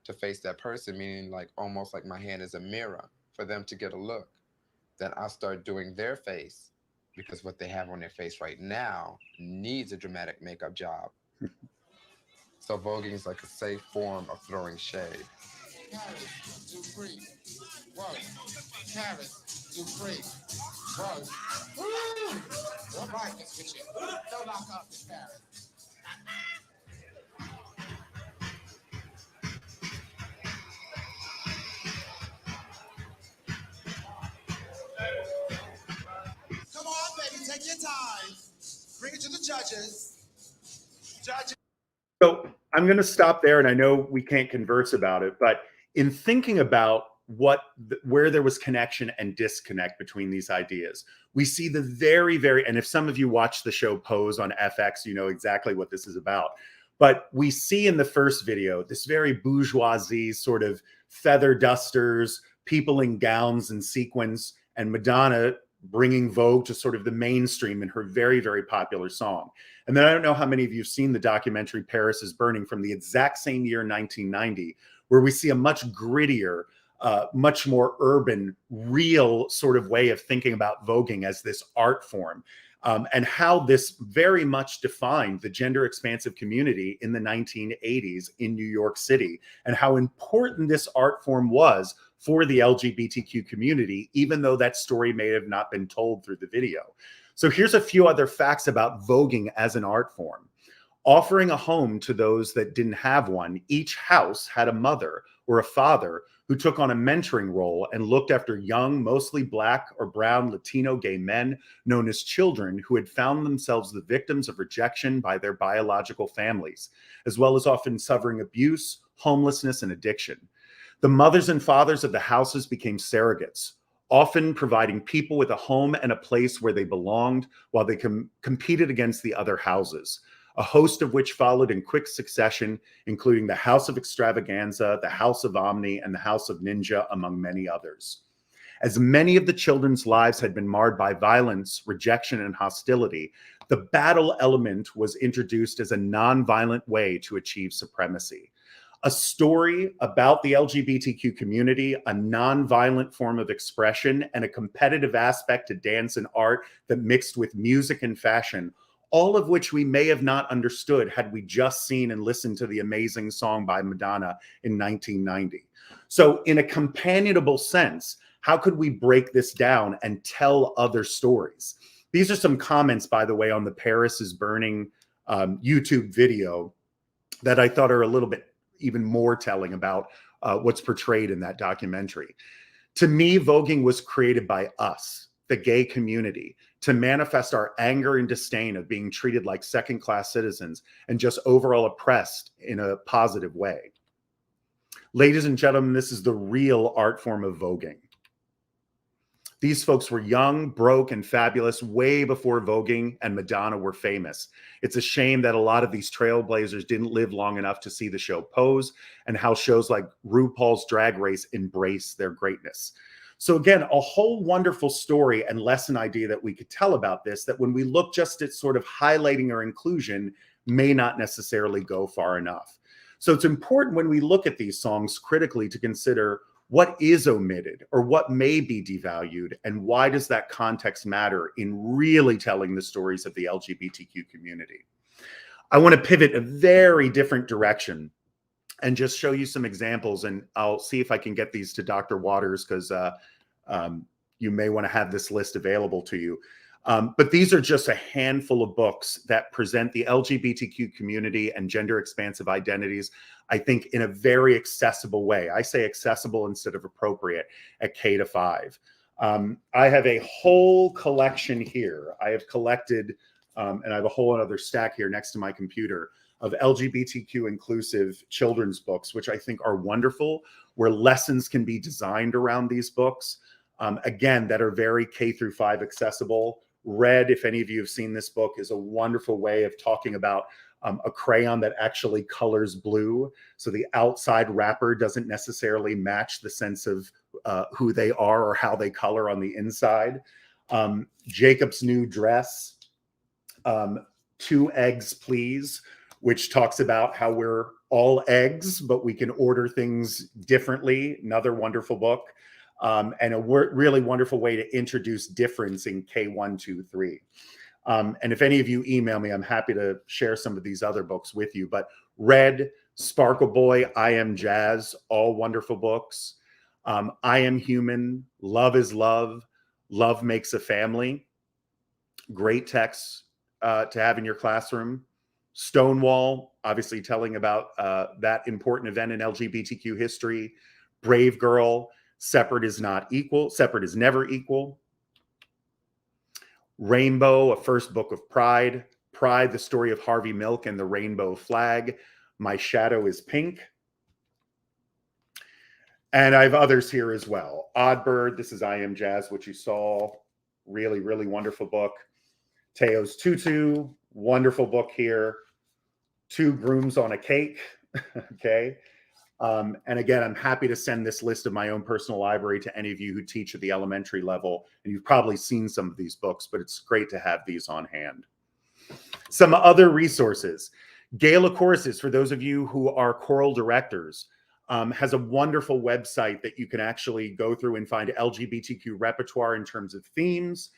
to face that person, meaning like almost like my hand is a mirror for them to get a look. Then I'll start doing their face because what they have on their face right now needs a dramatic makeup job. So voguing is like a safe form of throwing shade. Carrots, do free. Whoa. Carrots, do free. Whoa. Woo! All right, let's get you. Don't lock up the carrot. Come on, baby, take your time. Bring it to the judges. Judges. So I'm going to stop there, and I know we can't converse about it, but in thinking about where there was connection and disconnect between these ideas, we see the very, and if some of you watch the show Pose on FX, you know exactly what this is about. But we see in the first video this very bourgeoisie sort of feather dusters, people in gowns and sequins, and Madonna bringing Vogue to sort of the mainstream in her very popular song. And then I don't know how many of you have seen the documentary Paris is Burning from the exact same year, 1990, where we see a much grittier, much more urban, real sort of way of thinking about voguing as this art form, and how this very much defined the gender expansive community in the 1980s in New York City, and how important this art form was for the LGBTQ community, even though that story may have not been told through the video. So here's a few other facts about voguing as an art form. Offering a home to those that didn't have one, each house had a mother or a father who took on a mentoring role and looked after young, mostly Black or brown Latino gay men known as children who had found themselves the victims of rejection by their biological families, as well as often suffering abuse, homelessness, and addiction. The mothers and fathers of the houses became surrogates, often providing people with a home and a place where they belonged while they competed against the other houses, a host of which followed in quick succession, including the House of Extravaganza, the House of Omni, and the House of Ninja, among many others. As many of the children's lives had been marred by violence, rejection, and hostility, the battle element was introduced as a non-violent way to achieve supremacy. A story about the LGBTQ community, a non-violent form of expression, and a competitive aspect to dance and art that mixed with music and fashion, all of which we may have not understood had we just seen and listened to the amazing song by Madonna in 1990. So in a companionable sense, how could we break this down and tell other stories? These are some comments, by the way, on the Paris is Burning YouTube video that I thought are a little bit even more telling about what's portrayed in that documentary. To me, voguing was created by us, the gay community, to manifest our anger and disdain of being treated like second-class citizens and just overall oppressed in a positive way. Ladies and gentlemen, this is the real art form of voguing. These folks were young, broke, and fabulous way before voguing and Madonna were famous. It's a shame that a lot of these trailblazers didn't live long enough to see the show Pose and how shows like RuPaul's Drag Race embrace their greatness. So again, a whole wonderful story and lesson idea that we could tell about this, that when we look just at sort of highlighting our inclusion may not necessarily go far enough. So it's important when we look at these songs critically to consider what is omitted or what may be devalued, and why does that context matter in really telling the stories of the LGBTQ community. I want to pivot a very different direction and just show you some examples, and I'll see if I can get these to Dr. Waters because you may want to have this list available to you. But these are just a handful of books that present the LGBTQ community and gender expansive identities, I think, in a very accessible way. I say accessible instead of appropriate at K-5. I have a whole collection here. I have collected, and I have a whole other stack here next to my computer, of LGBTQ inclusive children's books, which I think are wonderful, where lessons can be designed around these books. Again, that are very K-5 accessible. Red, if any of you have seen this book, is a wonderful way of talking about a crayon that actually colors blue. So the outside wrapper doesn't necessarily match the sense of who they are or how they color on the inside. Jacob's New Dress, 2 Eggs Please, which talks about how we're all eggs, but we can order things differently. Another wonderful book. And a really wonderful way to introduce difference in K1, 2, 3. And if any of you email me, I'm happy to share some of these other books with you. But Red, Sparkle Boy, I Am Jazz, all wonderful books. I Am Human, Love is Love, Love Makes a Family. Great texts to have in your classroom. Stonewall, obviously telling about that important event in LGBTQ history. Brave Girl, Separate is Not Equal, Separate is Never Equal. Rainbow, A First Book of Pride. Pride, the story of Harvey Milk and the rainbow flag. My Shadow is Pink. And I have others here as well. Oddbird, this is I Am Jazz, which you saw. Really, really wonderful book. Teo's Tutu, wonderful book here. 2 Grooms on a Cake, okay? And again, I'm happy to send this list of my own personal library to any of you who teach at the elementary level. And you've probably seen some of these books, but it's great to have these on hand. Some other resources. Gala Courses, for those of you who are choral directors, has a wonderful website that you can actually go through and find LGBTQ repertoire in terms of themes,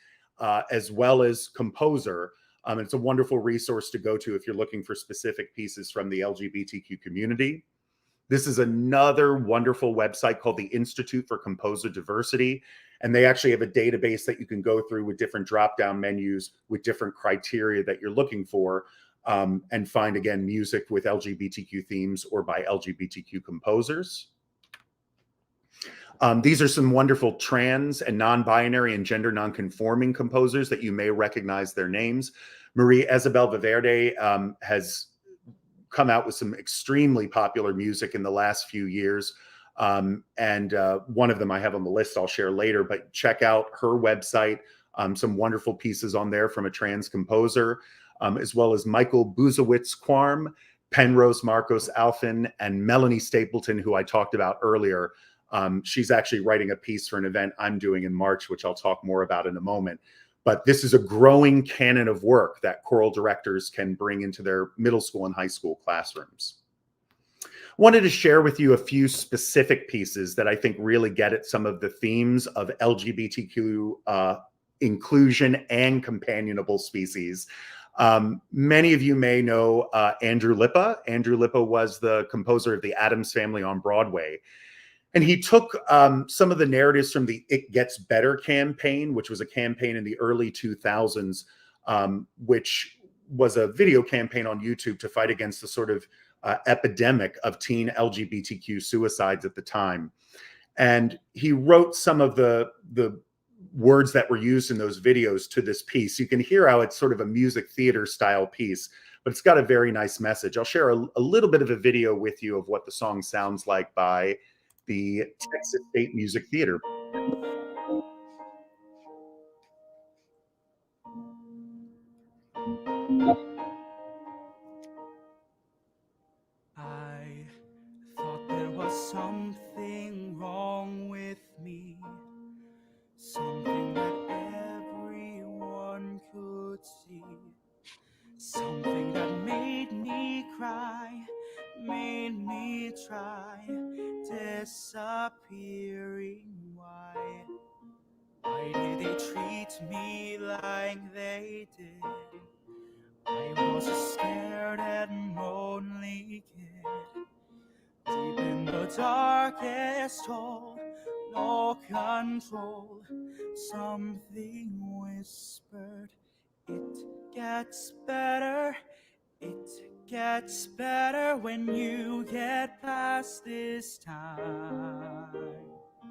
as well as composer. It's a wonderful resource to go to if you're looking for specific pieces from the LGBTQ community. This is another wonderful website called the Institute for Composer Diversity. And they actually have a database that you can go through with different drop-down menus with different criteria that you're looking for, and find, again, music with LGBTQ themes or by LGBTQ composers. These are some wonderful trans and non-binary and gender non-conforming composers that you may recognize their names. Marie Isabel Valverde has come out with some extremely popular music in the last few years. And one of them I have on the list I'll share later, but check out her website. Some wonderful pieces on there from a trans composer, as well as Michael Buzowitz-Quarm, Penrose Marcos Alfin, and Melanie Stapleton, who I talked about earlier. She's actually writing a piece for an event I'm doing in March, which I'll talk more about in a moment. But this is a growing canon of work that choral directors can bring into their middle school and high school classrooms. Wanted to share with you a few specific pieces that I think really get at some of the themes of LGBTQ inclusion and companionable species. Many of you may know Andrew Lippa. Andrew Lippa was the composer of the Addams Family on Broadway. And he took some of the narratives from the It Gets Better campaign, which was a campaign in the early 2000s, which was a video campaign on YouTube to fight against the sort of epidemic of teen LGBTQ suicides at the time. And he wrote some of the words that were used in those videos to this piece. You can hear how it's sort of a music theater style piece, but it's got a very nice message. I'll share a little bit of a video with you of what the song sounds like by the Texas State Music Theater. I thought there was something wrong with me, something that everyone could see, something that made me cry, made me try disappearing. Why did they treat me like they did? I was a scared and lonely kid, deep in the darkest hole, no control. Something whispered, it gets better. It gets better when you get past this time.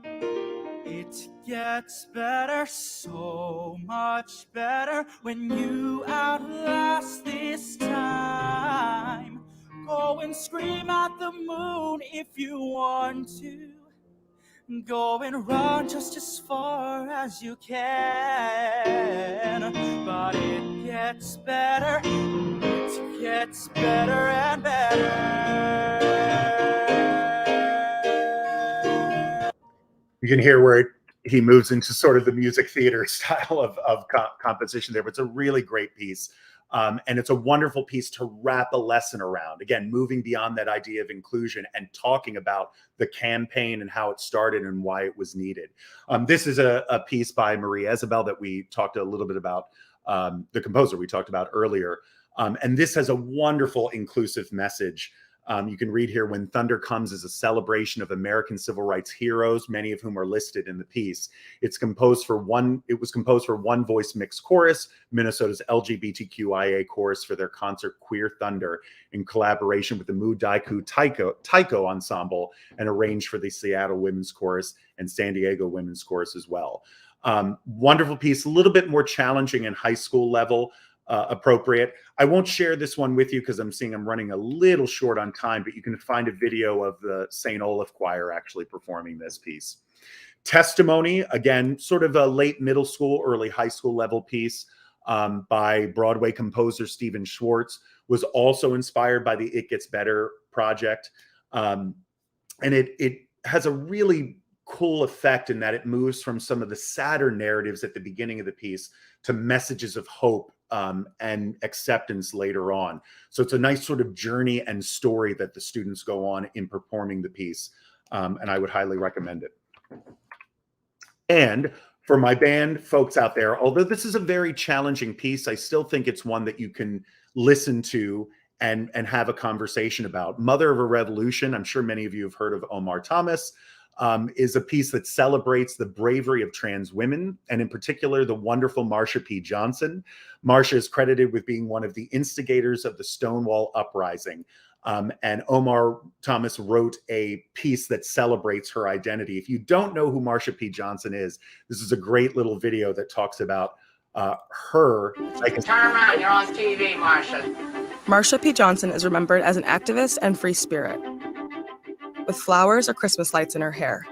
It gets better, so much better when you outlast this time. Go and scream at the moon if you want to. Go and run just as far as you can. But it gets better, it gets better and better. You can hear where he moves into sort of the music theater style of composition there, but it's a really great piece. And it's a wonderful piece to wrap a lesson around. Again, moving beyond that idea of inclusion and talking about the campaign and how it started and why it was needed. This is a piece by Marie Isabel that we talked a little bit about, the composer we talked about earlier. And this has a wonderful inclusive message. You can read here, "When Thunder Comes" is a celebration of American civil rights heroes, many of whom are listed in the piece. It was composed for one voice mixed chorus, Minnesota's LGBTQIA chorus, for their concert Queer Thunder, in collaboration with the Mu Daiku Taiko Ensemble, and arranged for the Seattle Women's Chorus and San Diego Women's Chorus as well. Wonderful piece, a little bit more challenging in high school level. Appropriate. I won't share this one with you because I'm seeing I'm running a little short on time, but you can find a video of the St. Olaf Choir actually performing this piece. Testimony, again, sort of a late middle school, early high school level piece by Broadway composer Stephen Schwartz, was also inspired by the It Gets Better project. And it has a really cool effect in that it moves from some of the sadder narratives at the beginning of the piece to messages of hope and acceptance later on. So it's a nice sort of journey and story that the students go on in performing the piece. And I would highly recommend it. And for my band folks out there, although this is a very challenging piece, I still think it's one that you can listen to and have a conversation about. Mother of a Revolution. I'm sure many of you have heard of Omar Thomas. is a piece that celebrates the bravery of trans women, and in particular, the wonderful Marsha P. Johnson. Marsha is credited with being one of the instigators of the Stonewall Uprising. And Omar Thomas wrote a piece that celebrates her identity. If you don't know who Marsha P. Johnson is, this is a great little video that talks about her. Turn around, you're on TV, Marsha. Marsha P. Johnson is remembered as an activist and free spirit, with flowers or Christmas lights in her hair,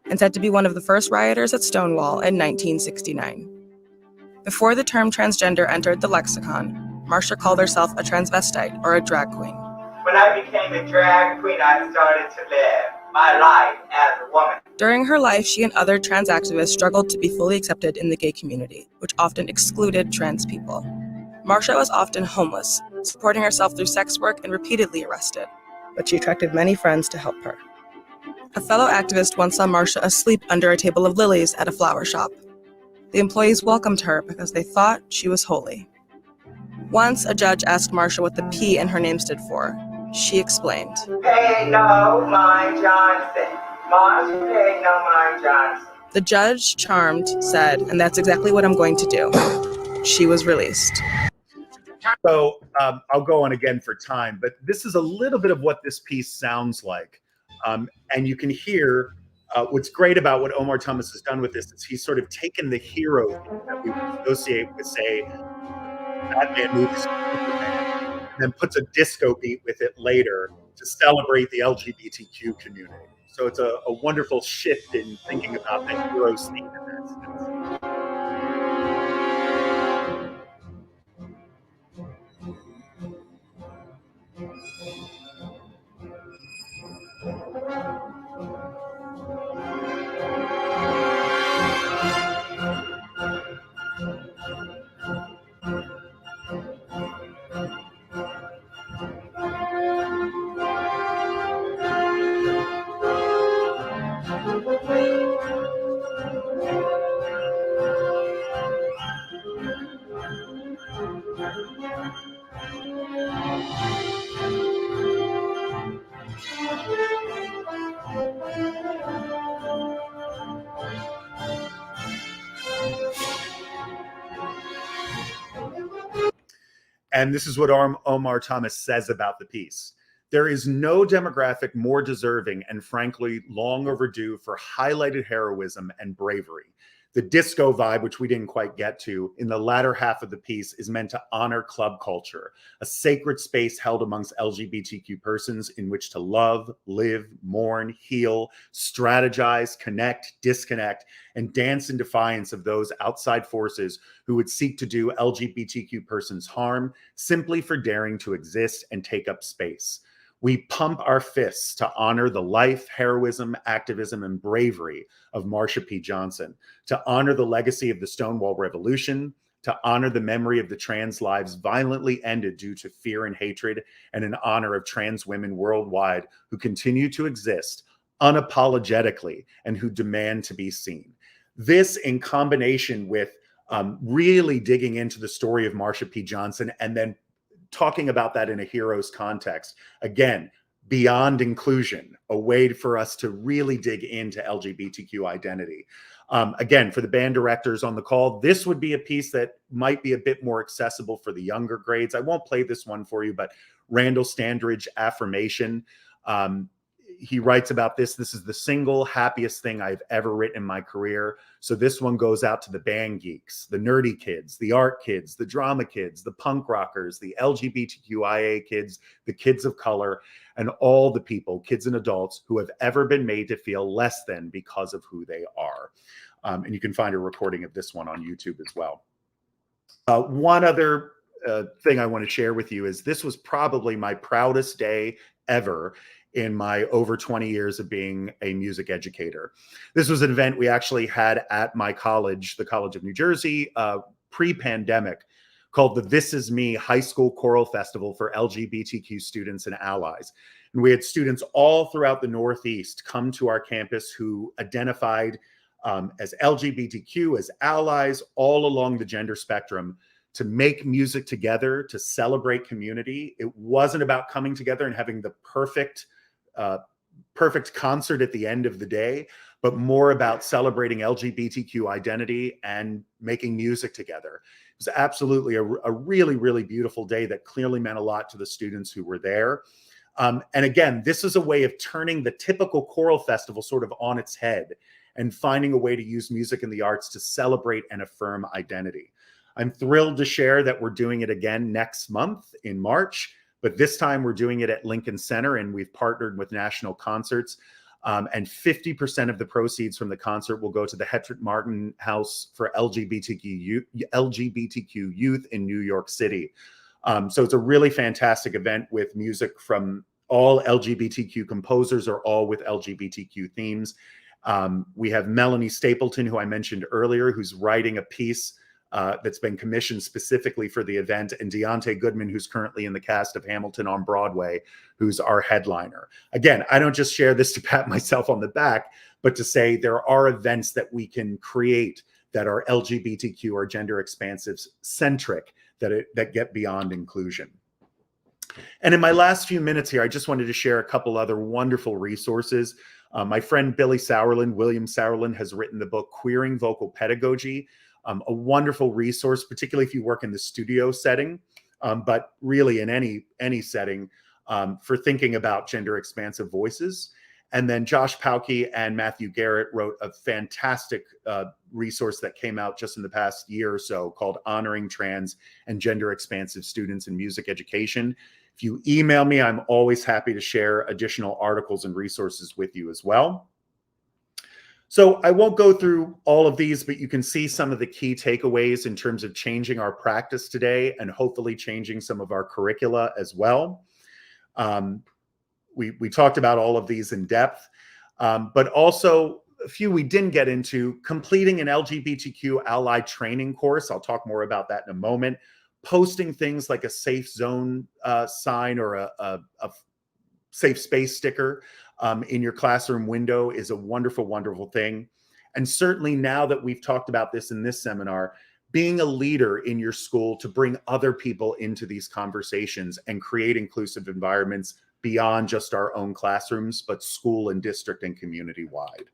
and said to be one of the first rioters at Stonewall in 1969. Before the term transgender entered the lexicon, Marsha called herself a transvestite or a drag queen. When I became a drag queen, I started to live my life as a woman. During her life, she and other trans activists struggled to be fully accepted in the gay community, which often excluded trans people. Marsha was often homeless, supporting herself through sex work and repeatedly arrested, but she attracted many friends to help her. A fellow activist once saw Marsha asleep under a table of lilies at a flower shop. The employees welcomed her because they thought she was holy. Once, a judge asked Marsha what the P in her name stood for. She explained. Pay no mind Johnson. Marsha, pay no mind Johnson. The judge, charmed, said, "And that's exactly what I'm going to do." She was released. So I'll go on again for time, but this is a little bit of what this piece sounds like. And you can hear what's great about what Omar Thomas has done with this is he's sort of taken the hero that we associate with, say, Batman movies, and then puts a disco beat with it later to celebrate the LGBTQ community. So it's a wonderful shift in thinking about the hero's theme in that sense. And this is what Omar Thomas says about the piece. There is no demographic more deserving and frankly long overdue for highlighted heroism and bravery. The disco vibe, which we didn't quite get to, in the latter half of the piece is meant to honor club culture, a sacred space held amongst LGBTQ persons in which to love, live, mourn, heal, strategize, connect, disconnect, and dance in defiance of those outside forces who would seek to do LGBTQ persons harm simply for daring to exist and take up space. We pump our fists to honor the life, heroism, activism, and bravery of Marsha P. Johnson, to honor the legacy of the Stonewall Revolution, to honor the memory of the trans lives violently ended due to fear and hatred, and in honor of trans women worldwide who continue to exist unapologetically and who demand to be seen. This, in combination with really digging into the story of Marsha P. Johnson and then talking about that in a hero's context, again, beyond inclusion, a way for us to really dig into LGBTQ identity. Again, for the band directors on the call, this would be a piece that might be a bit more accessible for the younger grades. I won't play this one for you, but Randall Standridge, Affirmation. He writes about this. This is the single happiest thing I've ever written in my career. So this one goes out to the band geeks, the nerdy kids, the art kids, the drama kids, the punk rockers, the LGBTQIA kids, the kids of color, and all the people, kids and adults, who have ever been made to feel less than because of who they are. And you can find a recording of this one on YouTube as well. One other thing I want to share with you is this was probably my proudest day ever in my over 20 years of being a music educator. This was an event we actually had at my college, the College of New Jersey, pre-pandemic, called the This Is Me High School Choral Festival for LGBTQ students and allies. And we had students all throughout the Northeast come to our campus who identified as LGBTQ, as allies, all along the gender spectrum, to make music together, to celebrate community. It wasn't about coming together and having the perfect perfect concert at the end of the day, but more about celebrating LGBTQ identity and making music together. It was absolutely a really, really beautiful day that clearly meant a lot to the students who were there. And again, this is a way of turning the typical choral festival sort of on its head and finding a way to use music and the arts to celebrate and affirm identity. I'm thrilled to share that we're doing it again next month in March, but this time we're doing it at Lincoln Center, and we've partnered with National Concerts. And 50% of the proceeds from the concert will go to the Hedrick Martin House for LGBTQ youth in New York City. So it's a really fantastic event with music from all LGBTQ composers or all with LGBTQ themes. We have Melanie Stapleton, who I mentioned earlier, who's writing a piece that's been commissioned specifically for the event, and Deontay Goodman, who's currently in the cast of Hamilton on Broadway, who's our headliner. Again, I don't just share this to pat myself on the back, but to say there are events that we can create that are LGBTQ or gender expansive centric, that get beyond inclusion. And in my last few minutes here, I just wanted to share a couple other wonderful resources. My friend William Sauerland, has written the book Queering Vocal Pedagogy, a wonderful resource, particularly if you work in the studio setting, but really in any setting for thinking about gender expansive voices. And then Josh Pauke and Matthew Garrett wrote a fantastic resource that came out just in the past year or so called Honoring Trans and Gender Expansive Students in Music Education. If you email me, I'm always happy to share additional articles and resources with you as well. So I won't go through all of these, but you can see some of the key takeaways in terms of changing our practice today and hopefully changing some of our curricula as well. We talked about all of these in depth, but also a few we didn't get into: completing an LGBTQ ally training course. I'll talk more about that in a moment. Posting things like a safe zone sign or a safe space sticker in your classroom window is a wonderful, wonderful thing. And certainly now that we've talked about this in this seminar, being a leader in your school to bring other people into these conversations and create inclusive environments beyond just our own classrooms, but school and district and community-wide.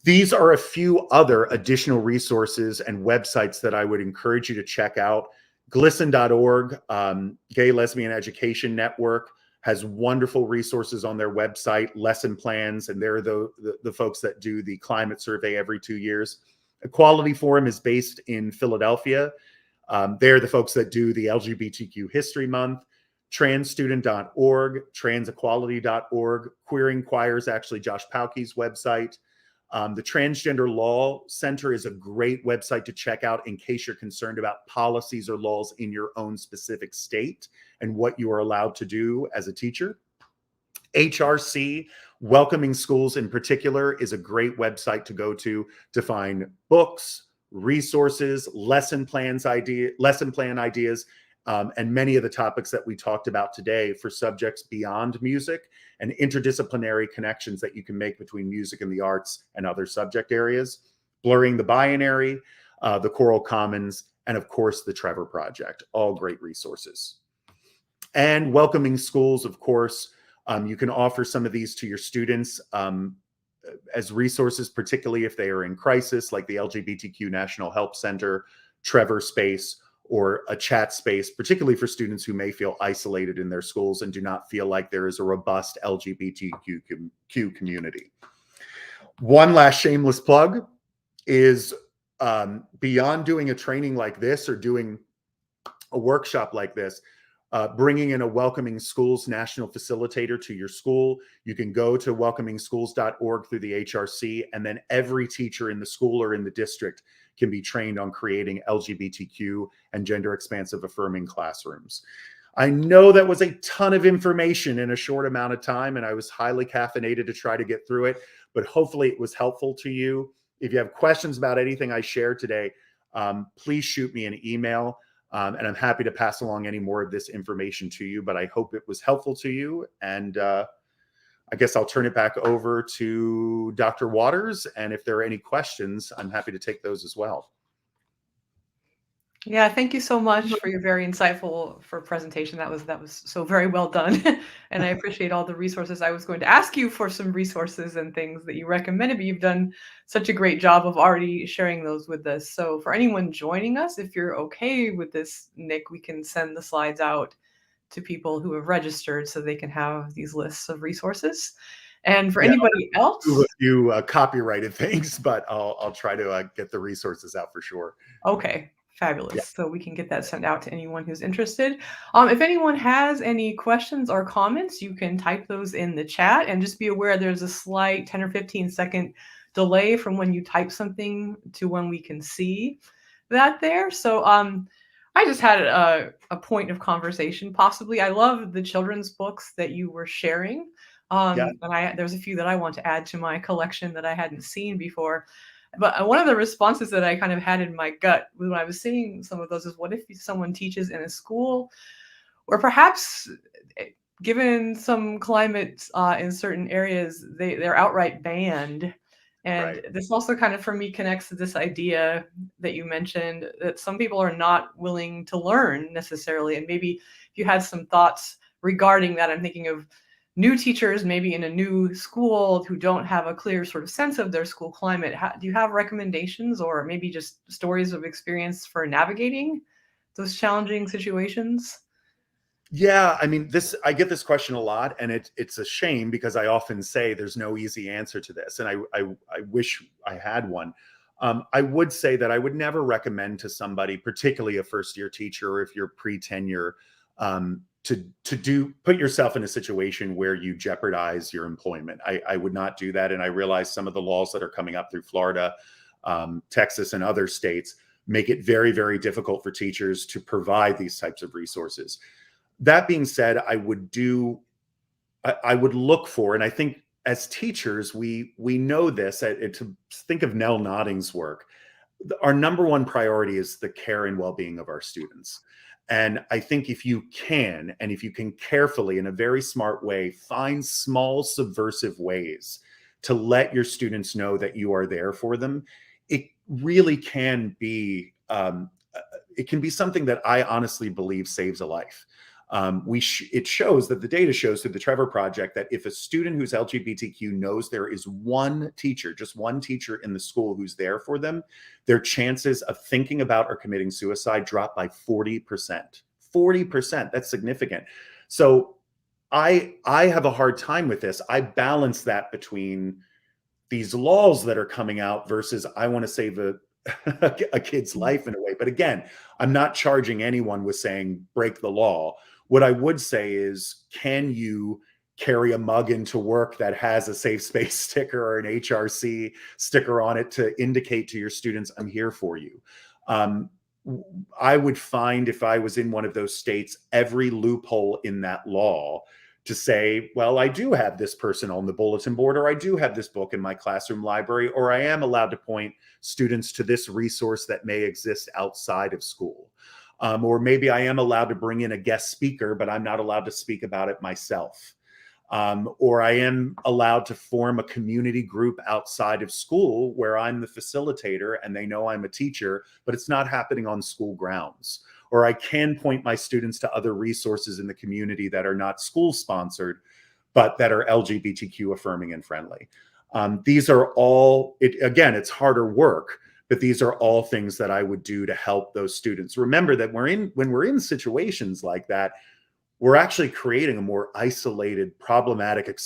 These are a few other additional resources and websites that I would encourage you to check out. Glisten.org, Gay Lesbian Education Network, has wonderful resources on their website, lesson plans, and they're the folks that do the climate survey every 2 years. Equality Forum is based in Philadelphia. They're the folks that do the LGBTQ History Month. Transstudent.org, transequality.org. Queering Choir is actually Josh Pauke's website. The Transgender Law Center is a great website to check out in case you're concerned about policies or laws in your own specific state and what you are allowed to do as a teacher. HRC, Welcoming Schools in particular, is a great website to go to find books, resources, lesson plan ideas, and many of the topics that we talked about today for subjects beyond music and interdisciplinary connections that you can make between music and the arts and other subject areas. Blurring the Binary, the Choral Commons, and of course, the Trevor Project, all great resources. And Welcoming Schools, of course, you can offer some of these to your students as resources, particularly if they are in crisis, like the LGBTQ National Help Center, Trevor Space, or a chat space, particularly for students who may feel isolated in their schools and do not feel like there is a robust LGBTQ community. One last shameless plug is beyond doing a training like this or doing a workshop like this, bringing in a Welcoming Schools national facilitator to your school. You can go to welcomingschools.org through the HRC, and then every teacher in the school or in the district can be trained on creating LGBTQ and gender expansive affirming classrooms. I know that was a ton of information in a short amount of time, and I was highly caffeinated to try to get through it, but hopefully it was helpful to you. If you have questions about anything I shared today, please shoot me an email, and I'm happy to pass along any more of this information to you, but I hope it was helpful to you. And I guess I'll turn it back over to Dr. Waters. And if there are any questions, I'm happy to take those as well. Yeah, thank you so much for your very insightful presentation. That was so very well done, and I appreciate all the resources. I was going to ask you for some resources and things that you recommended, but you've done such a great job of already sharing those with us. So for anyone joining us, if you're okay with this, Nick, we can send the slides out to people who have registered so they can have these lists of resources. And for Yeah, anybody I'll do else, a few copyrighted things, but I'll try to get the resources out for sure. okay, Yeah. fabulous. So we can get that sent out to anyone who's interested. If anyone has any questions or comments, you can type those in the chat, and just be aware there's a slight 10 or 15-second delay from when you type something to when we can see that there. So I just had a point of conversation, possibly. I love the children's books that you were sharing. Yeah. And there's a few that I want to add to my collection that I hadn't seen before. But one of the responses that I kind of had in my gut when I was seeing some of those is, what if someone teaches in a school or perhaps, given some climates in certain areas, they're outright banned. And Right. this also kind of, for me, connects to this idea that you mentioned, that some people are not willing to learn necessarily. And maybe if you had some thoughts regarding that, I'm thinking of new teachers, maybe in a new school, who don't have a clear sort of sense of their school climate. Do you have recommendations or maybe just stories of experience for navigating those challenging situations? Yeah, I mean, I get this question a lot, and it's a shame because I often say there's no easy answer to this, and I wish I had one. I would say that I would never recommend to somebody, particularly a first year teacher, or if you're pre-tenure, to put yourself in a situation where you jeopardize your employment. I would not do that, and I realize some of the laws that are coming up through Florida, Texas, and other states make it very, very difficult for teachers to provide these types of resources. That being said, I would look for, and I think as teachers, we know this, to think of Nell Nodding's work, our number one priority is the care and well-being of our students. And I think if you can, and if you can carefully, in a very smart way, find small subversive ways to let your students know that you are there for them, it really can be, it can be something that I honestly believe saves a life. It shows that the data shows through the Trevor Project that if a student who's LGBTQ knows there is one teacher, just one teacher in the school who's there for them, their chances of thinking about or committing suicide drop by 40%. 40%, that's significant. So I have a hard time with this. I balance that between these laws that are coming out versus I want to save a kid's life in a way. But again, I'm not charging anyone with saying break the law. What I would say is, can you carry a mug into work that has a safe space sticker or an HRC sticker on it to indicate to your students, I'm here for you? I would find, if I was in one of those states, every loophole in that law to say, well, I do have this person on the bulletin board, or I do have this book in my classroom library, or I am allowed to point students to this resource that may exist outside of school. Or maybe I am allowed to bring in a guest speaker, but I'm not allowed to speak about it myself. Or I am allowed to form a community group outside of school where I'm the facilitator and they know I'm a teacher, but it's not happening on school grounds. Or I can point my students to other resources in the community that are not school sponsored, but that are LGBTQ affirming and friendly. These are all, again, it's harder work, but these are all things that I would do to help those students. Remember that when we're in situations like that, we're actually creating a more isolated, problematic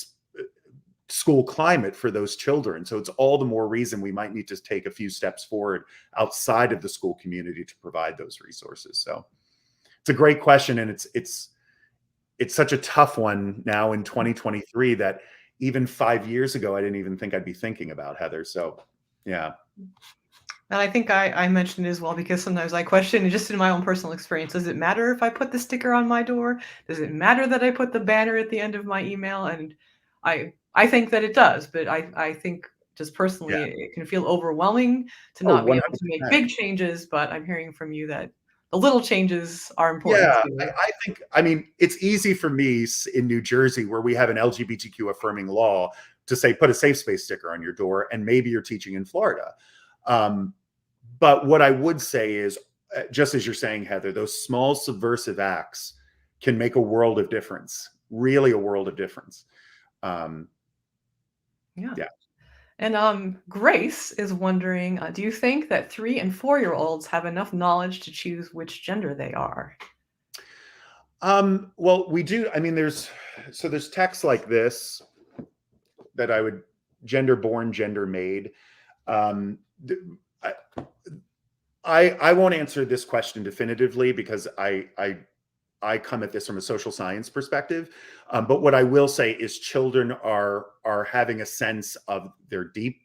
school climate for those children. So it's all the more reason we might need to take a few steps forward outside of the school community to provide those resources. So it's a great question. And it's such a tough one now in 2023 that even 5 years ago, I didn't even think I'd be thinking about, Heather. So yeah. And I think I mentioned it as well, because sometimes I question, just in my own personal experience, does it matter if I put the sticker on my door? Does it matter that I put the banner at the end of my email? And I think that it does, but I think just personally, it can feel overwhelming to not be able to make big changes, but I'm hearing from you that the little changes are important Yeah, too. I think, I mean, it's easy for me in New Jersey, where we have an LGBTQ affirming law, to say, put a safe space sticker on your door, and maybe you're teaching in Florida. But what I would say is, just as you're saying, Heather, those small subversive acts can make a world of difference, really a world of difference. Yeah. And Grace is wondering, do you think that 3 and 4-year-olds have enough knowledge to choose which gender they are? Well, we do. I mean, there's texts like this that I would gender born, gender made. I won't answer this question definitively because I come at this from a social science perspective. But what I will say is children are having a sense of their deep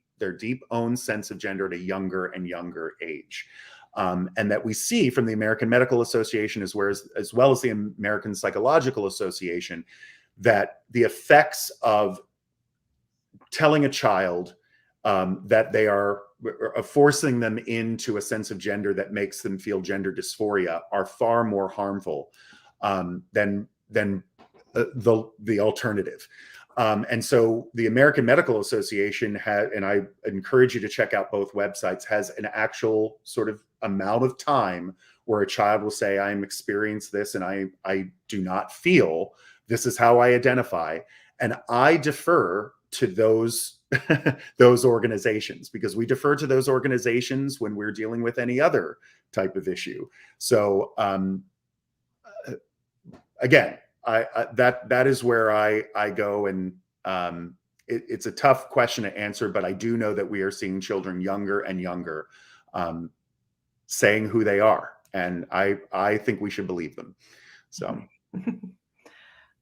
own sense of gender at a younger and younger age. And that we see from the American Medical Association as well as the American Psychological Association, that the effects of telling a child that they are forcing them into a sense of gender that makes them feel gender dysphoria are far more harmful than the alternative. And so the American Medical Association and I encourage you to check out both websites, has an actual sort of amount of time where a child will say, I'm experiencing this and I do not feel, this is how I identify. And I defer to those organizations, because we defer to those organizations when we're dealing with any other type of issue. So again, that is where I go, and it's a tough question to answer, but I do know that we are seeing children younger and younger saying who they are, and I think we should believe them. So.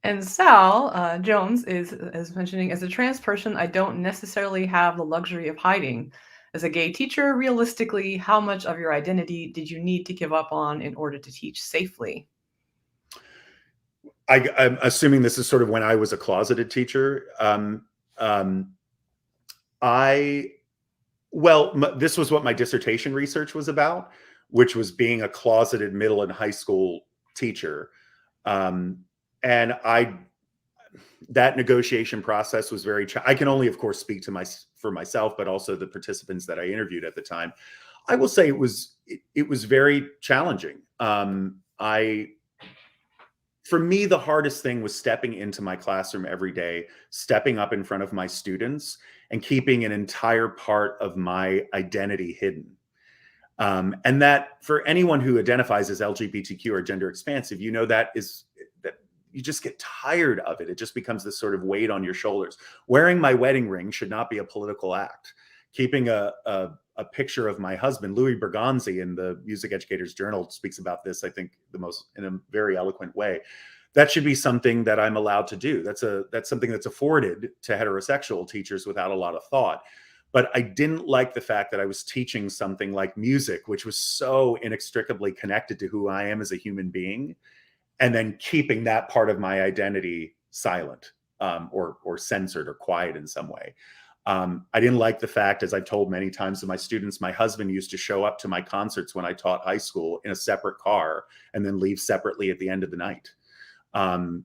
And Sal Jones is mentioning, as a trans person, I don't necessarily have the luxury of hiding. As a gay teacher, realistically, how much of your identity did you need to give up on in order to teach safely? I'm assuming this is sort of when I was a closeted teacher. This was what my dissertation research was about, which was being a closeted middle and high school teacher. And that negotiation process was I can only, of course, speak for myself, but also the participants that I interviewed at the time. I will say it was very challenging. For me, the hardest thing was stepping into my classroom every day, stepping up in front of my students and keeping an entire part of my identity hidden. And that, for anyone who identifies as LGBTQ or gender expansive, that you just get tired of it. It just becomes this sort of weight on your shoulders. Wearing my wedding ring should not be a political act. Keeping a picture of my husband, Louis Bergonzi, in the Music Educators Journal speaks about this, I think, in a very eloquent way. That should be something that I'm allowed to do. That's something that's afforded to heterosexual teachers without a lot of thought. But I didn't like the fact that I was teaching something like music, which was so inextricably connected to who I am as a human being, and then keeping that part of my identity silent or censored or quiet in some way. I didn't like the fact, as I've told many times to my students, my husband used to show up to my concerts when I taught high school in a separate car and then leave separately at the end of the night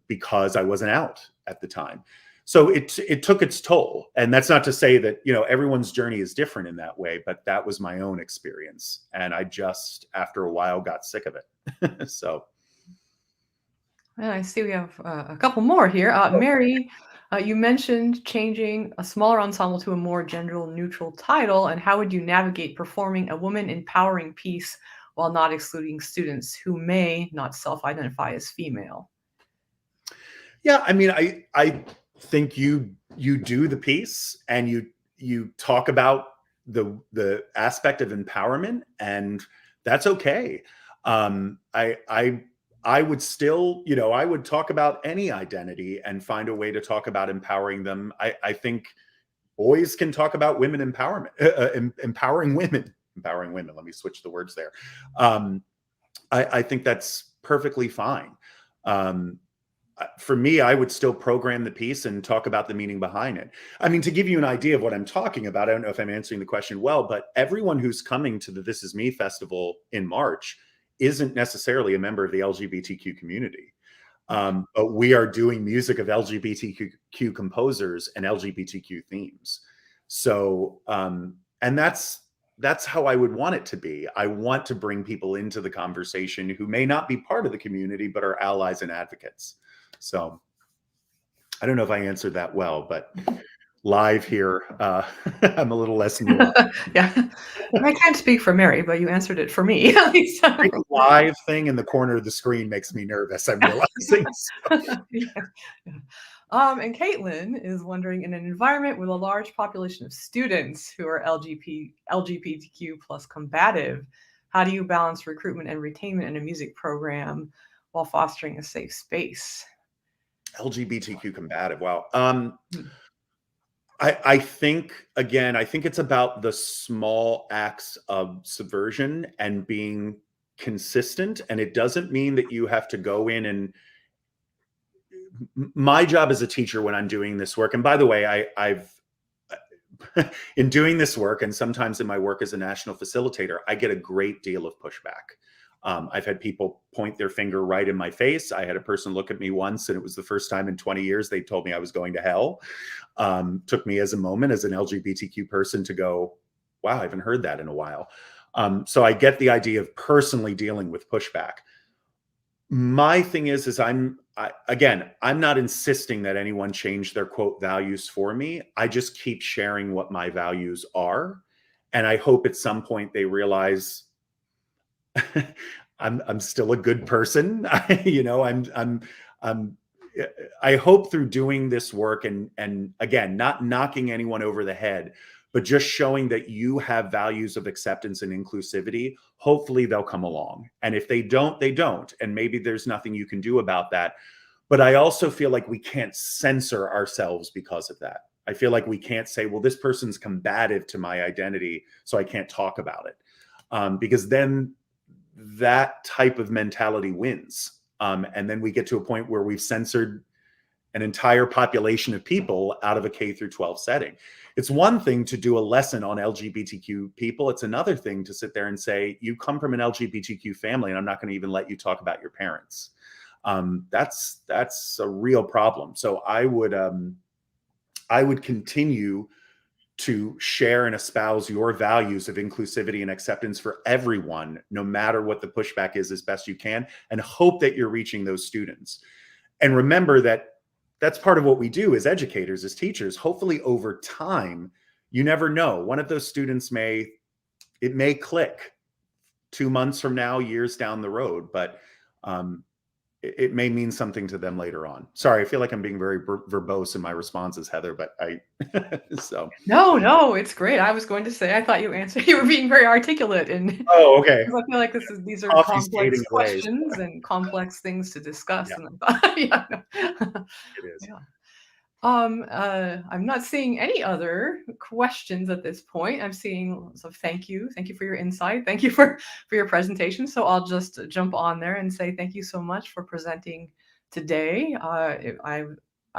because I wasn't out at the time. So it took its toll. And that's not to say that, everyone's journey is different in that way, but that was my own experience. And I just, after a while, got sick of it. So. And I see we have a couple more here. Mary, you mentioned changing a smaller ensemble to a more gender-neutral title, and how would you navigate performing a woman-empowering piece while not excluding students who may not self-identify as female? Yeah, I mean, I think you do the piece and you talk about the aspect of empowerment, and that's okay. I would still, I would talk about any identity and find a way to talk about empowering them. I think boys can talk about women empowerment, empowering women. Let me switch the words there. I think that's perfectly fine. For me, I would still program the piece and talk about the meaning behind it. I mean, to give you an idea of what I'm talking about, I don't know if I'm answering the question well, but everyone who's coming to the This Is Me festival in March isn't necessarily a member of the LGBTQ community. But we are doing music of LGBTQ composers and LGBTQ themes. So, and that's that's how I would want it to be. I want to bring people into the conversation who may not be part of the community, but are allies and advocates. So I don't know if I answered that well, but live here, I'm a little less nuanced. Yeah. I can't speak for Mary, but you answered it for me, at least. The live thing in the corner of the screen makes me nervous, I'm realizing. Yeah. And Caitlin is wondering, in an environment with a large population of students who are LGBTQ plus combative, how do you balance recruitment and retainment in a music program while fostering a safe space? LGBTQ combative. Wow. I think, again, I think it's about the small acts of subversion and being consistent. And it doesn't mean that you have to go in and my job as a teacher when I'm doing this work, and by the way, I've in doing this work, and sometimes in my work as a national facilitator, I get a great deal of pushback. I've had people point their finger right in my face. I had a person look at me once, and it was the first time in 20 years they told me I was going to hell. Took me as a moment as an LGBTQ person to go, wow, I haven't heard that in a while. So I get the idea of personally dealing with pushback. My thing is I'm not insisting that anyone change their quote values for me. I just keep sharing what my values are. And I hope at some point they realize I'm still a good person. I hope through doing this work and again, not knocking anyone over the head, but just showing that you have values of acceptance and inclusivity, hopefully they'll come along. And if they don't, they don't. And maybe there's nothing you can do about that. But I also feel like we can't censor ourselves because of that. I feel like we can't say, well, this person's combative to my identity, so I can't talk about it. Because then that type of mentality wins. And then we get to a point where we've censored an entire population of people out of a K through 12 setting. It's one thing to do a lesson on LGBTQ people. It's another thing to sit there and say, you come from an LGBTQ family, and I'm not going to even let you talk about your parents. That's a real problem. So I would continue to share and espouse your values of inclusivity and acceptance for everyone, no matter what the pushback is, as best you can, and hope that you're reaching those students. And remember that that's part of what we do as educators, as teachers. Hopefully over time, you never know. One of those students may click 2 months from now, years down the road, but it may mean something to them later on. Sorry, I feel like I'm being very verbose in my responses, Heather, but so. No, it's great. I was going to say, I thought you were being very articulate. And oh, okay. I feel like these are Coffee's complex fading away. questions and complex things to discuss. Yeah. And I thought, yeah, no. It is. Yeah. I'm not seeing any other questions at this point. I'm seeing, so thank you for your insight. Thank you for your presentation. So I'll just jump on there and say thank you so much for presenting today. I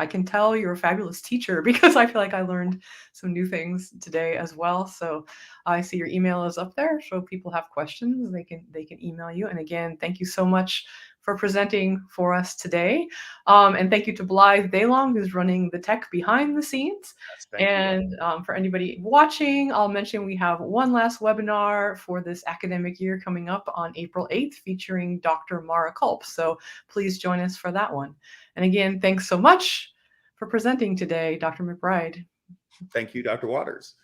can tell you're a fabulous teacher because I feel like I learned some new things today as well. So I see your email is up there. So if people have questions, they can email you. And again, thank you so much for presenting for us today. And thank you to Blythe Daylong, who's running the tech behind the scenes. Yes, and for anybody watching, I'll mention we have one last webinar for this academic year coming up on April 8th, featuring Dr. Mara Culp. So please join us for that one. And again, thanks so much for presenting today, Dr. McBride. Thank you, Dr. Waters.